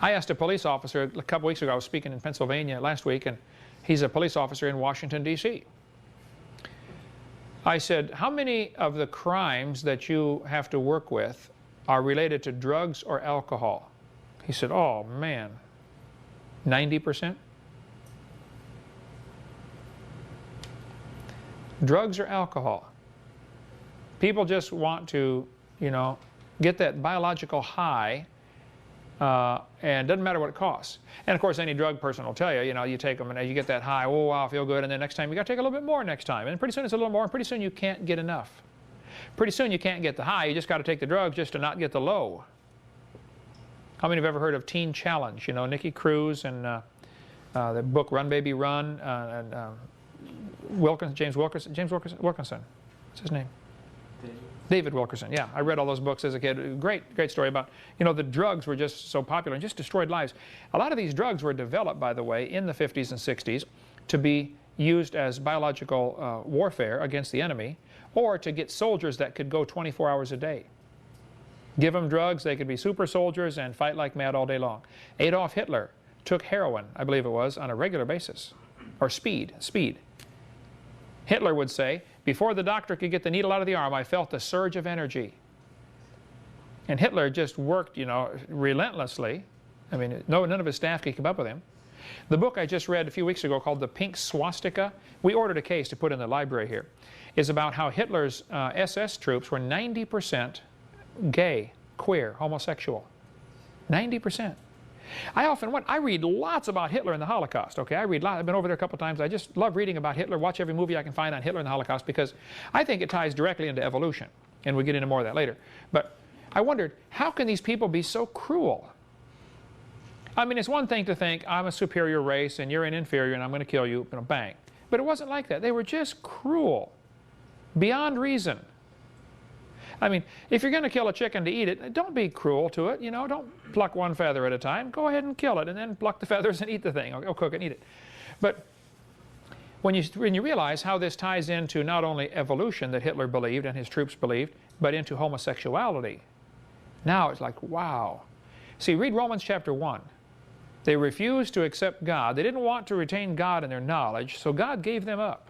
A: I asked a police officer a couple weeks ago, I was speaking in Pennsylvania last week, and he's a police officer in Washington, D.C. I said, how many of the crimes that you have to work with are related to drugs or alcohol? He said, oh, man, 90%? Drugs or alcohol? People just want to, you know, get that biological high, and it doesn't matter what it costs. And of course, any drug person will tell you, you know, you take them and you get that high, oh wow, I feel good, and then next time you got to take a little bit more next time, and pretty soon it's a little more, and pretty soon you can't get enough. Pretty soon you can't get the high, you just got to take the drugs just to not get the low. How many have ever heard of Teen Challenge? You know, Nikki Cruz and the book Run Baby Run, and James Wilkerson. What's his name? David Wilkerson, yeah. I read all those books as a kid. Great story about, you know, the drugs were just so popular and just destroyed lives. A lot of these drugs were developed, by the way, in the 50s and 60s to be used as biological warfare against the enemy, or to get soldiers that could go 24 hours a day. Give them drugs, they could be super soldiers and fight like mad all day long. Adolf Hitler took heroin, I believe it was, on a regular basis. Or speed. Hitler would say, before the doctor could get the needle out of the arm, I felt the surge of energy. And Hitler just worked, you know, relentlessly. I mean, none of his staff could keep up with him. The book I just read a few weeks ago called The Pink Swastika, we ordered a case to put in the library here, is about how Hitler's SS troops were 90% gay, queer, homosexual. 90%. I read lots about Hitler and the Holocaust, okay? I've been over there a couple times. I just love reading about Hitler, watch every movie I can find on Hitler and the Holocaust, because I think it ties directly into evolution, and we'll get into more of that later. But I wondered, how can these people be so cruel? I mean, it's one thing to think, I'm a superior race, and you're an inferior, and I'm going to kill you, bang. But it wasn't like that. They were just cruel, beyond reason. I mean, if you're going to kill a chicken to eat it, don't be cruel to it, you know, don't pluck one feather at a time. Go ahead and kill it, and then pluck the feathers and eat the thing, or cook it and eat it. But when you realize how this ties into not only evolution that Hitler believed and his troops believed, but into homosexuality, now it's like, wow. See, read Romans chapter 1. They refused to accept God. They didn't want to retain God in their knowledge, so God gave them up.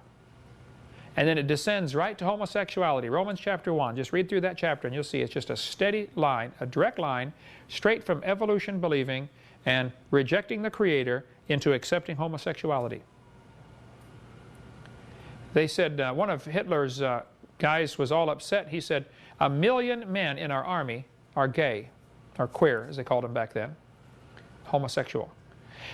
A: And then it descends right to homosexuality. Romans chapter 1. Just read through that chapter and you'll see it's just a steady line, a direct line, straight from evolution believing and rejecting the Creator into accepting homosexuality. They said one of Hitler's Guys was all upset. He said, 1 million men in our army are gay, or queer, as they called them back then, homosexual.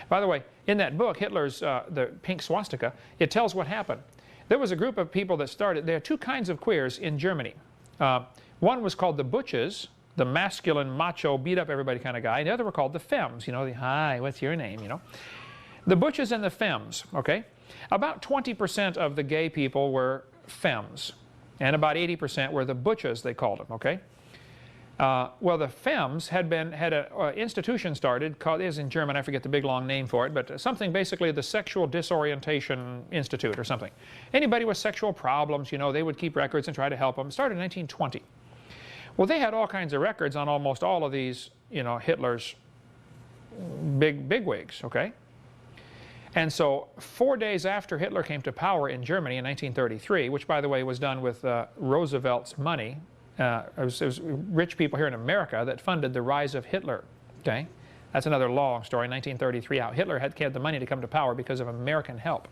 A: By the way, in that book, Hitler's The Pink Swastika, it tells what happened. There was a group of people that started, there are two kinds of queers in Germany. One was called the butches, the masculine, macho, beat up everybody kind of guy. And the other were called the femmes, you know, the, hi, what's your name, you know. The butches and the femmes, okay? About 20% of the gay people were femmes, and about 80% were the butches, they called them, okay? Well, the femmes had an institution started, called, it is in German, I forget the big long name for it, but something basically the Sexual Disorientation Institute or something. Anybody with sexual problems, you know, they would keep records and try to help them. It started in 1920. Well, they had all kinds of records on almost all of these, you know, Hitler's bigwigs, okay? And so 4 days after Hitler came to power in Germany in 1933, which by the way was done with Roosevelt's money, it was rich people here in America that funded the rise of Hitler, okay? That's another long story, 1933, how Hitler had the money to come to power because of American help.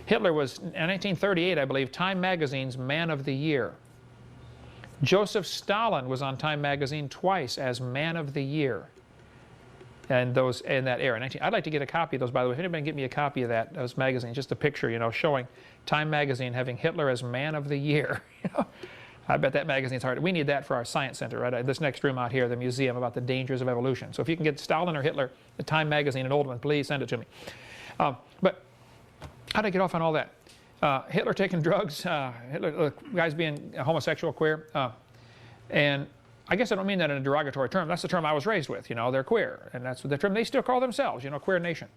A: Hitler was, in 1938, I believe, Time Magazine's Man of the Year. Joseph Stalin was on Time Magazine twice as Man of the Year. And those in that era. I'd like to get a copy of those, by the way. If anybody can get me a copy of that, those magazines, just a picture, you know, showing Time Magazine having Hitler as Man of the Year. You know? I bet that magazine's hard. We need that for our science center, right? This next room out here, the museum about the dangers of evolution. So if you can get Stalin or Hitler, the Time Magazine, an old one, please send it to me. But how did I get off on all that? Hitler taking drugs, Hitler, guys being homosexual, queer, and I guess I don't mean that in a derogatory term. That's the term I was raised with, you know, they're queer. And that's the term they still call themselves, you know, queer nation.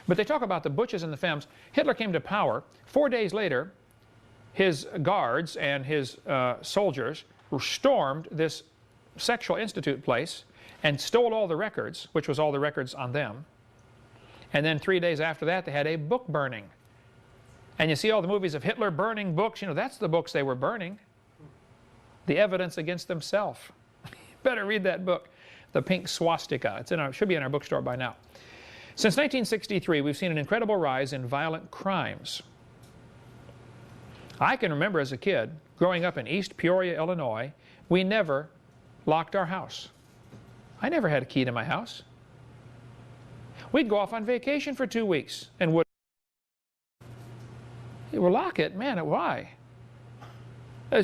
A: But they talk about the butches and the femmes. Hitler came to power. 4 days later, his guards and his soldiers stormed this sexual institute place and stole all the records, which was all the records on them. And then 3 days after that, they had a book burning. And you see all the movies of Hitler burning books. You know, that's the books they were burning. The evidence against themselves. Better read that book, The Pink Swastika. It's in our, should be in our bookstore by now. Since 1963, we've seen an incredible rise in violent crimes. I can remember as a kid, growing up in East Peoria, Illinois, we never locked our house. I never had a key to my house. We'd go off on vacation for 2 weeks and would lock it. Man, why? I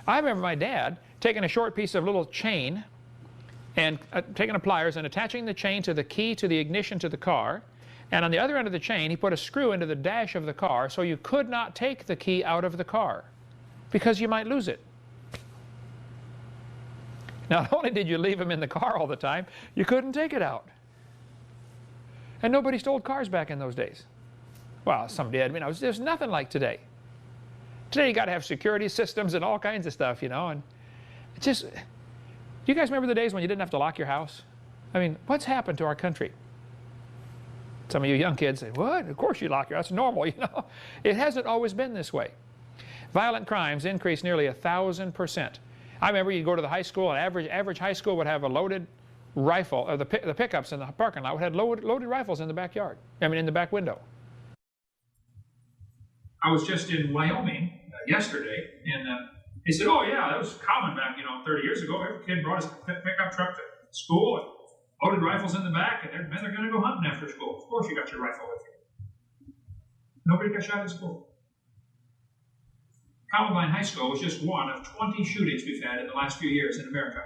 A: remember my dad taking a short piece of little chain and taking a pliers and attaching the chain to the key to the ignition to the car. And on the other end of the chain, he put a screw into the dash of the car so you could not take the key out of the car because you might lose it. Not only did you leave him in the car all the time, you couldn't take it out. And nobody stole cars back in those days. Well, some did. I mean, there's nothing like today. Today you got to have security systems and all kinds of stuff, you know. And it's just, do you guys remember the days when you didn't have to lock your house? I mean, what's happened to our country? Some of you young kids say, what? Of course you lock your house. It's normal, you know. It hasn't always been this way. Violent crimes increased nearly 1,000%. I remember you'd go to the high school, and average high school would have a loaded rifle, or the pickups in the parking lot would have loaded rifles in the backyard. I mean, in the back window. I was just in Wyoming yesterday, and they said, oh yeah, that was common back, 30 years ago. Every kid brought his pickup truck to school and loaded rifles in the back, and they're going to go hunting after school. Of course you got your rifle with you. Nobody got shot in school. Columbine High School was just one of 20 shootings we've had in the last few years in America.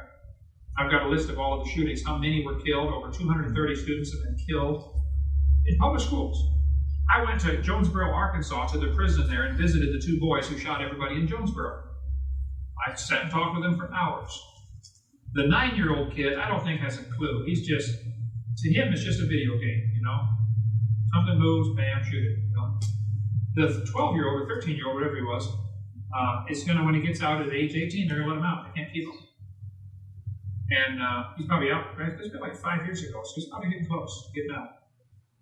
A: I've got a list of all of the shootings, how many were killed. Over 230 students have been killed in public schools. I went to Jonesboro, Arkansas, to the prison there and visited the 2 boys who shot everybody in Jonesboro. I sat and talked with them for hours. The 9-year-old kid, I don't think has a clue. He's just, to him, it's just a video game, Something moves, bam, shoot it, The 12-year-old or 13-year-old, whatever he was, is going to, when he gets out at age 18, they're going to let him out. They can't keep him. And he's probably out, right? It's been like 5 years ago, so he's probably getting close to getting out.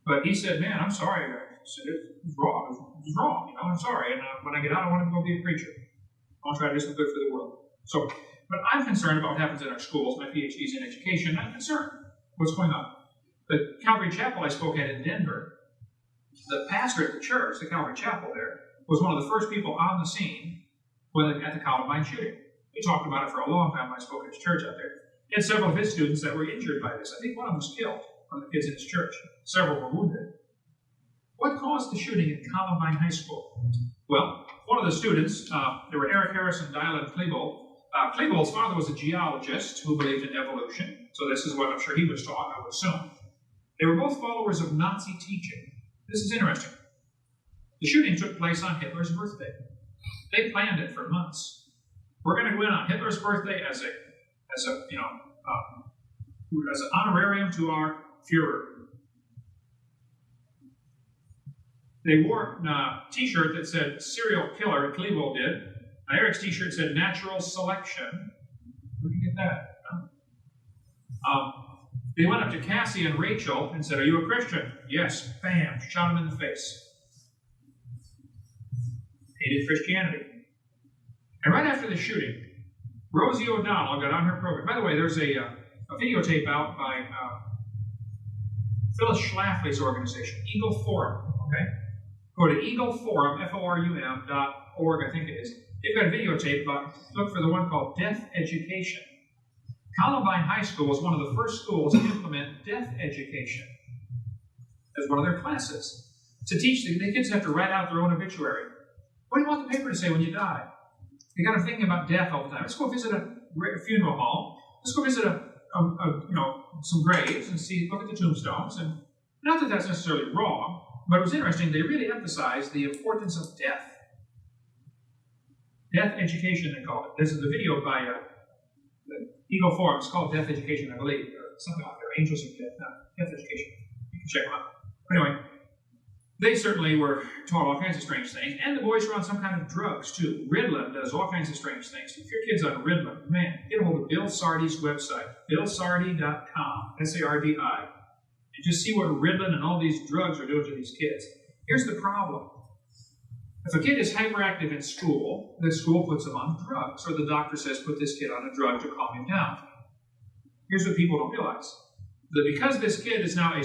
A: But he said, man, I'm sorry. I said, it was wrong. It was wrong, I'm sorry. And when I get out, I want to go be a preacher. I want to try to do something good for the world. So, but I'm concerned about what happens in our schools. My PhD's in education. I'm concerned what's going on. The Calvary Chapel I spoke at in Denver, the pastor at the church, the Calvary Chapel there, was one of the first people on the scene at the Columbine shooting. We talked about it for a long time when I spoke at his church out there. He had several of his students that were injured by this. I think one of them was killed, one of the kids in his church. Several were wounded. What caused the shooting at Columbine High School? Well, one of the students, there were Eric Harris and Dylan Klebold. Klebold's father was a geologist who believed in evolution, so this is what I'm sure he was taught, I would assume. They were both followers of Nazi teaching. This is interesting. The shooting took place on Hitler's birthday. They planned it for months. We're going to go in on Hitler's birthday as an honorarium to our Führer. They wore a T-shirt that said "Serial Killer." Klebold did. Eric's T-shirt said "Natural Selection." Where did you get that? They went up to Cassie and Rachel and said, "Are you a Christian?" "Yes." Bam! Shot him in the face. Hated Christianity. And right after the shooting, Rosie O'Donnell got on her program. By the way, there's a videotape out by Phyllis Schlafly's organization, Eagle Forum. Okay, go to eagleforum.org, I think it is. They've got a videotape about. Look for the one called Death Education. Columbine High School was one of the first schools to implement death education as one of their classes. To teach the kids have to write out their own obituary. What do you want the paper to say when you die? You got to think about death all the time. Let's go visit a funeral home. Let's go visit some graves and look at the tombstones. And not that that's necessarily wrong, but it was interesting. They really emphasized the importance of death. Death education, they call it. This is a video by the Eagle Forum. It's called Death Education, I believe. Or something out there. Angels of Death. No, Death Education. You can check them out. Anyway, they certainly were taught all kinds of strange things, and the boys were on some kind of drugs, too. Ritalin does all kinds of strange things. If your kid's on Ritalin, man, get a hold of Bill Sardi's website, billsardi.com, S-A-R-D-I, and just see what Ritalin and all these drugs are doing to these kids. Here's the problem. If a kid is hyperactive in school, the school puts them on drugs, or the doctor says, put this kid on a drug to calm him down. Here's what people don't realize. That because this kid is now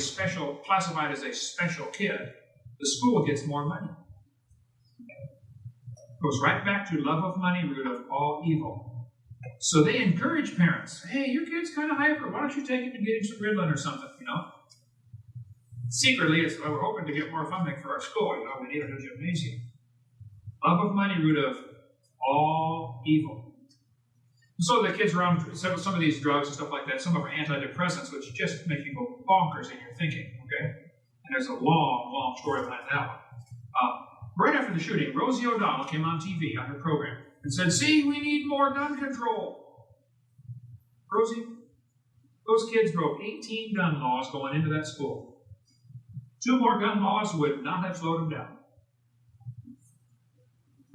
A: classified as a special kid, the school gets more money. Goes right back to love of money, root of all evil. So they encourage parents, hey, your kid's kind of hyper. Why don't you take him and get him some Ritalin or something, Secretly, we're hoping to get more funding for our school. We need a new gymnasium. Love of money, root of all evil. So the kids are on some of these drugs and stuff like that. Some of them are antidepressants, which just make you go bonkers in your thinking, okay? And there's a long, long story behind that one. Right after the shooting, Rosie O'Donnell came on TV on her program and said, see, we need more gun control. Rosie, those kids broke 18 gun laws going into that school. 2 more gun laws would not have slowed them down.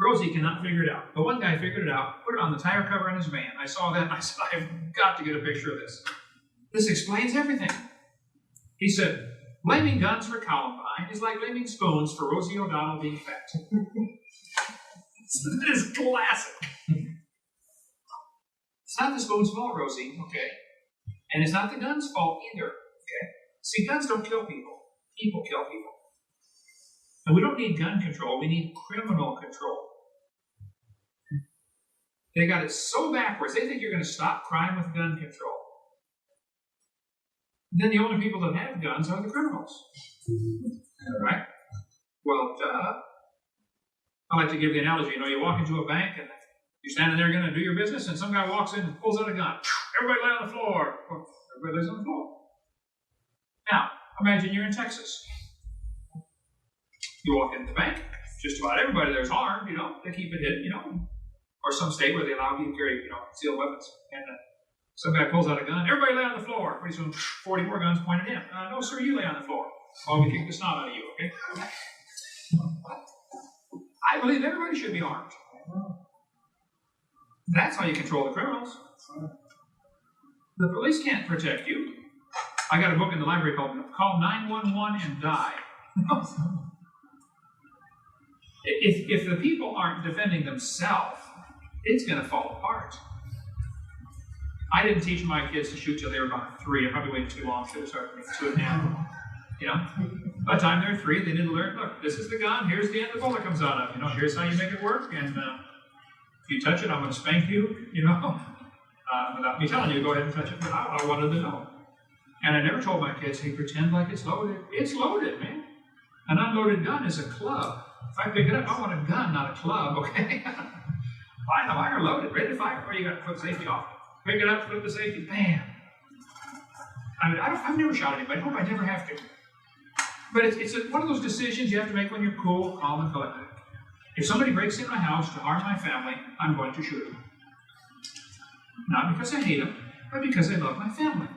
A: Rosie cannot figure it out. But one guy figured it out, put it on the tire cover on his van. I saw that and I said, I've got to get a picture of this. This explains everything. He said, blaming guns for Columbine is like blaming spoons for Rosie O'Donnell being fat. That is classic. It's not the spoon's fault, Rosie, okay? And it's not the gun's fault either, okay? See, guns don't kill people. People kill people. And we don't need gun control, we need criminal control. They got it so backwards, they think you're going to stop crime with gun control. And then the only people that have guns are the criminals. Right? Well, I like to give the analogy, you walk into a bank and you're standing there going to do your business and some guy walks in and pulls out a gun. Everybody lay on the floor. Everybody lays on the floor. Now, imagine you're in Texas. You walk into the bank, just about everybody there's armed, they keep it hidden, or some state where they allow you to carry, concealed weapons. And some guy pulls out a gun, everybody lay on the floor. Pretty soon, 40 more guns pointed at him. No, sir, you lay on the floor. While we kick the snot out of you, okay? I believe everybody should be armed. That's how you control the criminals. The police can't protect you. I got a book in the library called Call 911 and Die. If the people aren't defending themselves, it's going to fall apart. I didn't teach my kids to shoot till they were about 3. I probably waited too long to start 2.5. By the time they're 3, they need to learn, look, this is the gun, here's the end the bullet comes out of. Here's how you make it work. And If you touch it, I'm going to spank you, you know. Without me telling you, go ahead and touch it. But I wanted to know. And I never told my kids, hey, pretend like it's loaded. It's loaded, man. An unloaded gun is a club. If I pick it up, I want a gun, not a club, okay? Fine, the wire loaded, ready to fire. Or you got to put the safety off. Pick it up, flip the safety, bam. I mean, I've never shot anybody. I hope I never have to. But it's one of those decisions you have to make when you're cool, calm, and collected. If somebody breaks in my house to harm my family, I'm going to shoot them. Not because I hate them, but because I love my family.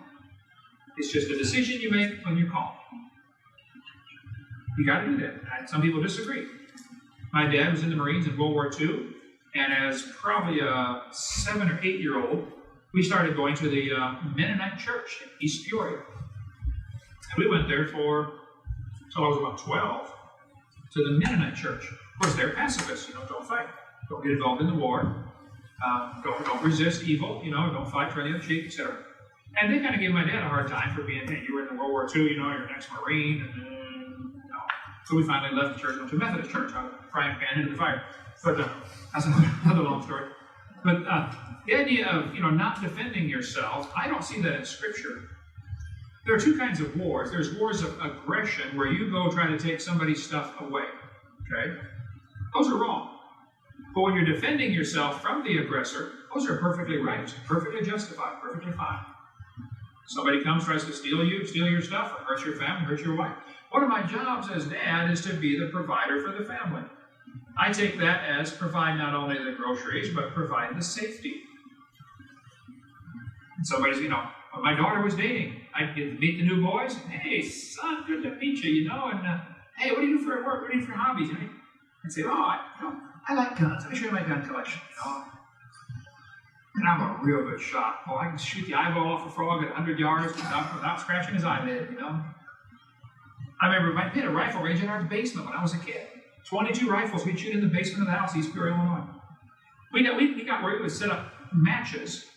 A: It's just a decision you make when you're calm. You got to do that. And some people disagree. My dad was in the Marines in World War II, and as probably a 7 or 8 year old, we started going to the Mennonite church in East Peoria. And we went there until I was about 12, to the Mennonite church. Of course, they're pacifists, don't fight. Don't get involved in the war. Don't resist evil, don't fight for the other cheek, etc. And they kind of gave my dad a hard time for being, hey, you were in the World War II, you're an ex-Marine, and So we finally left the church and went to a Methodist church. I was frying pan into the fire. But that's another long story. But the idea of, not defending yourself, I don't see that in Scripture. There are two kinds of wars. There's wars of aggression, where you go try to take somebody's stuff away. Okay? Those are wrong. But when you're defending yourself from the aggressor, those are perfectly right, perfectly justified, perfectly fine. Somebody comes, tries to steal your stuff, or hurt your family, hurt your wife. One of my jobs as dad is to be the provider for the family. I take that as provide not only the groceries, but provide the safety. And somebody's, when my daughter was dating, I'd get to meet the new boys. And, hey, son, good to meet you, and hey, what do you do for work? What do you do for hobbies? I'd say, I like guns. Let me show you my gun collection, And I'm a real good shot. Oh, I can shoot the eyeball off a frog at 100 yards without scratching his eyelid, I remember we had a rifle range in our basement when I was a kid. 22 rifles we'd shoot in the basement of the house, East Peoria, Illinois. We got where we would set up matches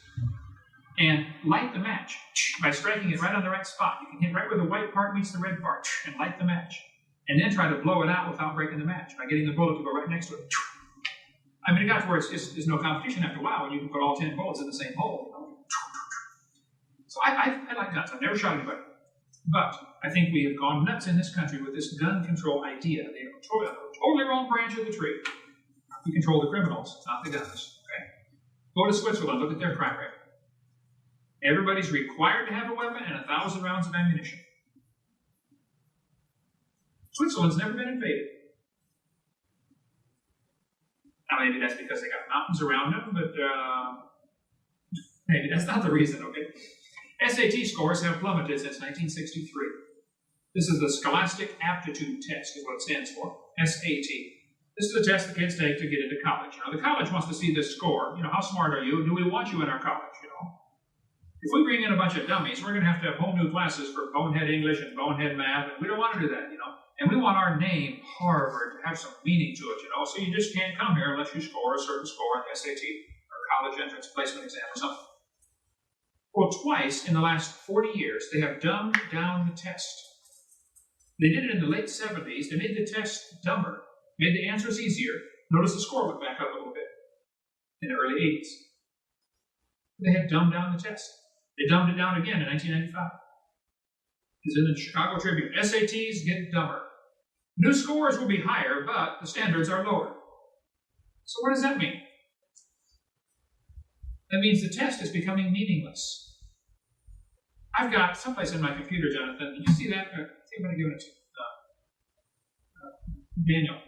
A: and light the match by striking it right on the right spot. You can hit right where the white part meets the red part and light the match. And then try to blow it out without breaking the match by getting the bullet to go right next to it. I mean, it got to where it's no competition after a while when you can put all 10 bullets in the same hole. So I like guns. I've never shot anybody. But I think we have gone nuts in this country with this gun control idea. They control the totally wrong branch of the tree. We control the criminals, not the guns. Okay? Go to Switzerland, look at their crime rate. Everybody's required to have a weapon and 1,000 rounds of ammunition. Switzerland's never been invaded. Now, maybe that's because they got mountains around them, but maybe that's not the reason, okay? SAT scores have plummeted since 1963. This is the Scholastic Aptitude Test, is what it stands for, SAT. This is a test the kids take to get into college. The college wants to see this score. How smart are you? Do we want you in our college, If we bring in a bunch of dummies, we're going to have whole new classes for bonehead English and bonehead math, and we don't want to do that, And we want our name, Harvard, to have some meaning to it, So you just can't come here unless you score a certain score on the SAT or college entrance placement exam or something. Well, twice in the last 40 years, they have dumbed down the test. They did it in the late 70s. They made the test dumber, made the answers easier. Notice the score went back up a little bit in the early 80s. They had dumbed down the test. They dumbed it down again in 1995. It's in the Chicago Tribune. SATs get dumber. New scores will be higher, but the standards are lower. So what does that mean? That means the test is becoming meaningless. I've got someplace in my computer, Jonathan. Did you see that? I think I'm going to give it to Daniel.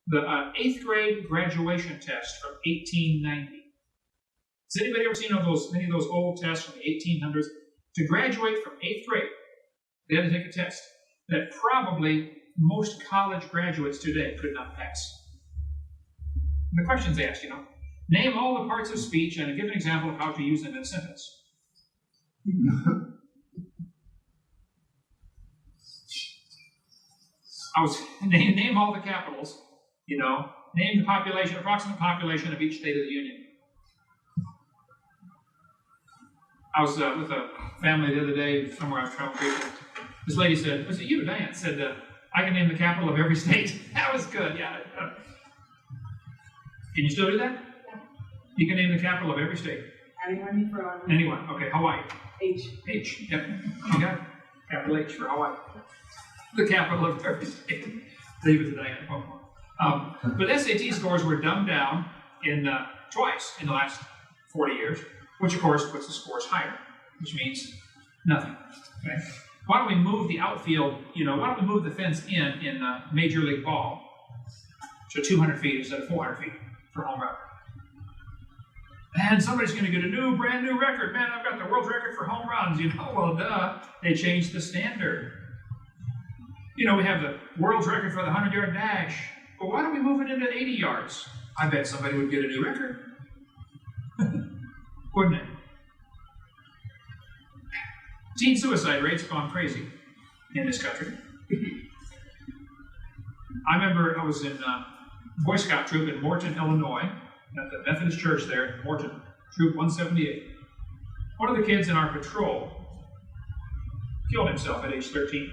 A: The 8th grade graduation test from 1890. Has anybody ever seen any of those old tests from the 1800s? To graduate from 8th grade, they had to take a test that probably most college graduates today could not pass. And the questions asked, name all the parts of speech and give an example of how to use them in a sentence. Name all the capitals, name the population, approximate population of each state of the Union. I was with a family the other day, somewhere I was traveling. This lady said, was it you, Diane? Said, I can name the capital of every state. That was good, yeah. Can you still do that? You can name the capital of every state.
B: Anyone from...
A: Anyone. Okay, Hawaii.
B: H.
A: H. Yep. You got it. Capital H for Hawaii. The capital of every state. Leave it to Diana. But SAT scores were dumbed down twice in the last 40 years, which of course puts the scores higher, which means nothing. Okay? Why don't we move the outfield, why don't we move the fence in Major League Ball to 200 feet instead of 400 feet for home run? And somebody's going to get a brand new record. Man, I've got the world's record for home runs. Well, duh. They changed the standard. We have the world's record for the 100-yard dash. But why don't we move it into 80 yards? I bet somebody would get a new record. Wouldn't it? Teen suicide rates gone crazy in this country. I remember I was in Boy Scout troop in Morton, Illinois, at the Methodist Church there in Morton, Troop 178. One of the kids in our patrol killed himself at age 13.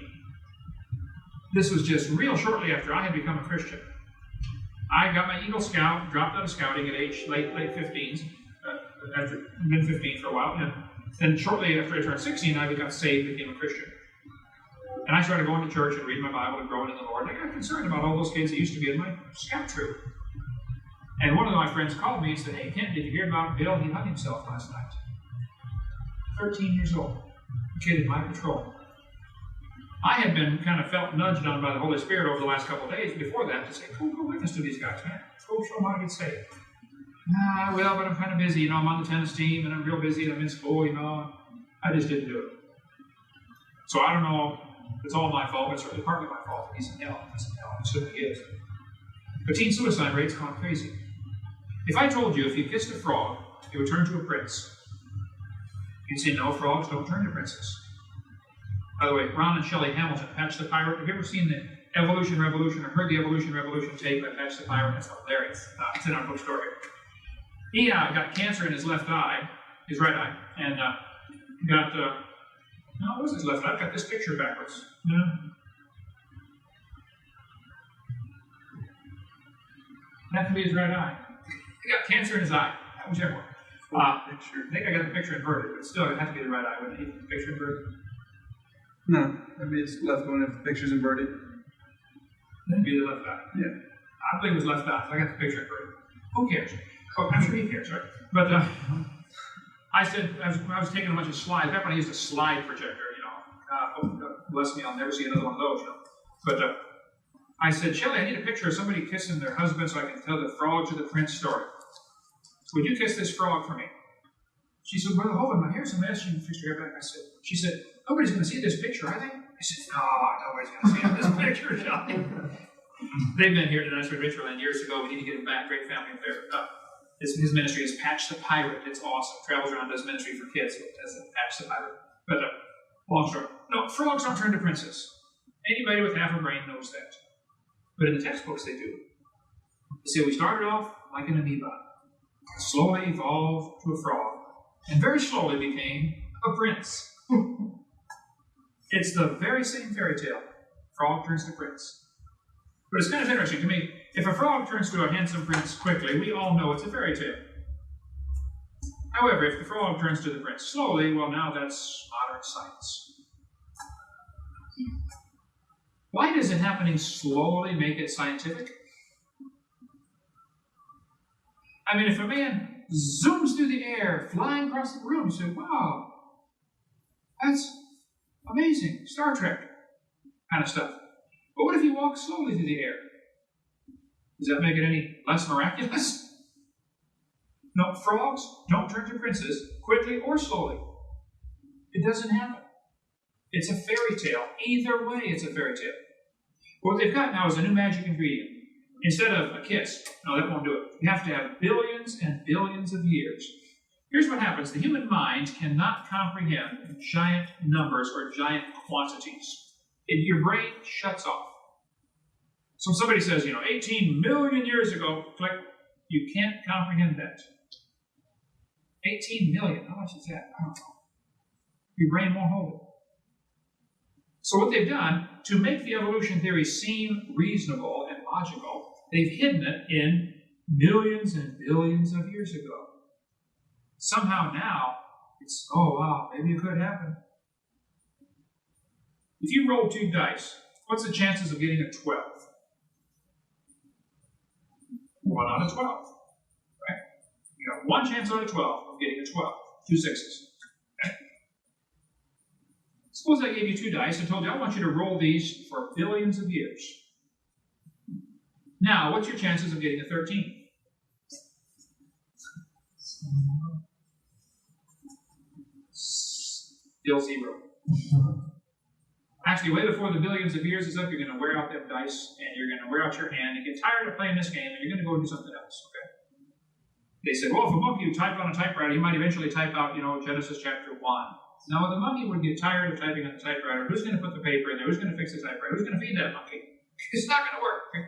A: This was just real shortly after I had become a Christian. I got my Eagle Scout, dropped out of scouting at age late 15s, after been 15 for a while, and then shortly after I turned 16, I got saved, became a Christian. And I started going to church and reading my Bible and growing in the Lord. And I got concerned about all those kids that used to be in my scout troop. And one of my friends called me and said, "Hey, Kent, did you hear about Bill? He hung himself last night." 13 years old, a kid in my patrol. I had been kind of felt nudged on by the Holy Spirit over the last couple of days before that to say, go witness to these guys, man. Go show them how to get saved. Nah, well, but I'm kind of busy. I'm on the tennis team and I'm real busy and I'm in school, I just didn't do it. So I don't know if it's all my fault, but it's certainly partly my fault. He's in hell. He's in hell. He certainly is. But teen suicide rates gone crazy. If I told you if you kissed a frog, it would turn to a prince, you'd say, no, frogs don't turn to princes. By the way, Ron and Shelley Hamilton, Patch the Pirate. Have you ever seen the Evolution Revolution or heard the Evolution Revolution tape by Patch the Pirate? It's hilarious. It's in our bookstore here. He got cancer in his left eye, his right eye, and got, no, it wasn't his left eye. I've got this picture backwards. No. That could be his right eye. He got cancer in his eye. Whichever one. I think I got the picture inverted, but still, it had to be the right eye, wouldn't it? The picture inverted?
C: No, maybe it's left one if the picture's inverted.
A: That'd be the left eye.
C: Yeah.
A: I believe it was left eye. So I got the picture inverted. Who cares? Oh, I'm sure he cares, right? But I said, I was taking a bunch of slides. Back when I used a slide projector, bless me, I'll never see another one of those, But I said, Shelley, I need a picture of somebody kissing their husband so I can tell the frog to the prince story. Would you kiss this frog for me? She said, Brother Hovind, my hair's a mess. She fixed her hair back. She said, nobody's going to see this picture, are they? I said, no, nobody's going to see this picture, Shelley. They've been here tonight with Richardland years ago. We need to get him back. Great family affair. His ministry is Patch the Pirate. It's awesome. Travels around, does ministry for kids. As a Patch the Pirate. But long story. No, frogs don't turn to princes. Anybody with half a brain knows that. But in the textbooks, they do. They say we started off like an amoeba, slowly evolved to a frog, and very slowly became a prince. It's the very same fairy tale. Frog turns to prince. But it's kind of interesting to me. If a frog turns to a handsome prince quickly, we all know it's a fairy tale. However, if the frog turns to the prince slowly, well, now that's modern science. Why does it happening slowly make it scientific? I mean, if a man zooms through the air, flying across the room, you say, wow, that's amazing, Star Trek kind of stuff. But what if he walks slowly through the air? Does that make it any less miraculous? No, frogs don't turn to princes quickly or slowly. It doesn't happen. It's a fairy tale. Either way, it's a fairy tale. What they've got now is a new magic ingredient. Instead of a kiss, no, that won't do it. You have to have billions and billions of years. Here's what happens. The human mind cannot comprehend giant numbers or giant quantities. Your brain shuts off. So somebody says, 18 million years ago, click, you can't comprehend that. 18 million, how much is that? I don't know. Your brain won't hold it. So what they've done, to make the evolution theory seem reasonable and logical, they've hidden it in millions and billions of years ago. Somehow now, it's, oh wow, maybe it could happen. If you roll 2 dice, what's the chances of getting a 12? 1 out of 12. Right? You got 1 chance out of 12 of getting a 12. 2 sixes. Okay? Suppose I gave you 2 dice and told you I want you to roll these for billions of years. Now, what's your chances of getting a 13? Still 0. Actually, way before the billions of years is up, you're going to wear out them dice, and you're going to wear out your hand, and get tired of playing this game, and you're going to go and do something else, okay? They said, well, if a monkey typed on a typewriter, he might eventually type out, Genesis chapter 1. Now, the monkey would get tired of typing on the typewriter. Who's going to put the paper in there? Who's going to fix the typewriter? Who's going to feed that monkey? It's not going to work. Okay?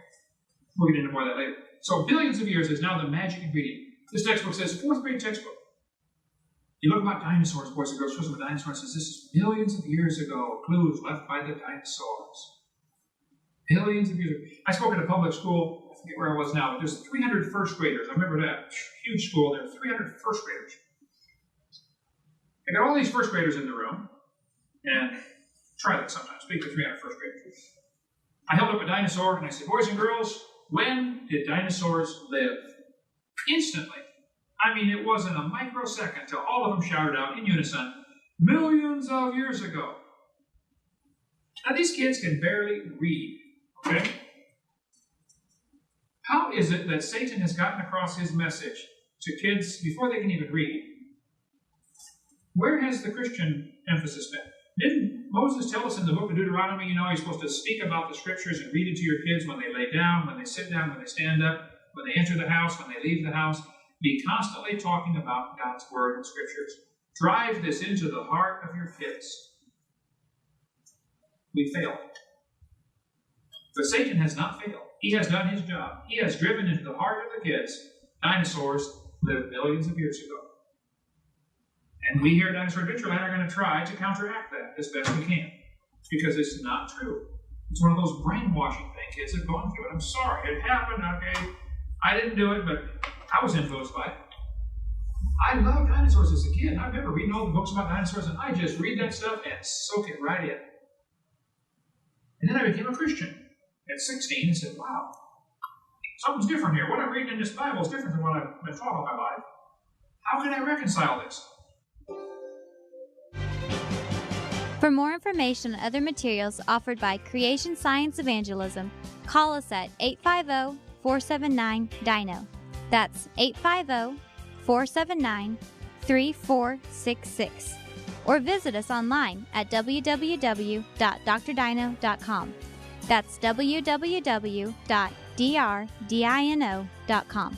A: We'll get into more of that later. So billions of years is now the magic ingredient. This textbook says, 4th grade textbook. You look about dinosaurs, boys and girls, shows them a dinosaur and says, this is billions of years ago, clues left by the dinosaurs. Billions of years ago. I spoke at a public school, I forget where I was now, but there's 300 first graders. I remember that. Huge school, there are 300 first graders. I got all these first graders in the room, and try that sometimes, speak to 300 first graders. I held up a dinosaur, and I said, boys and girls, when did dinosaurs live? Instantly. I mean, it wasn't a microsecond till all of them shouted out in unison, millions of years ago. Now, these kids can barely read, okay? How is it that Satan has gotten across his message to kids before they can even read? Where has the Christian emphasis been? Didn't Moses tell us in the book of Deuteronomy, you're supposed to speak about the scriptures and read it to your kids when they lay down, when they sit down, when they stand up, when they enter the house, when they leave the house? Be constantly talking about God's word and scriptures. Drive this into the heart of your kids. We failed. But Satan has not failed. He has done his job. He has driven into the heart of the kids. Dinosaurs lived millions of years ago. And we here at Dinosaur Adventureland are going to try to counteract that as best we can. Because it's not true. It's one of those brainwashing things kids have gone through. And I'm sorry, it happened, okay? I didn't do it, but I was influenced by it. I loved dinosaurs as a kid. I remember reading all the books about dinosaurs, and I just read that stuff and soak it right in. And then I became a Christian at 16 and said, wow, something's different here. What I'm reading in this Bible is different than what I've been taught all my life. How can I reconcile this?
B: For more information on other materials offered by Creation Science Evangelism, call us at 850-479-DINO. That's 850-479-3466. Or visit us online at www.drdino.com. That's www.drdino.com.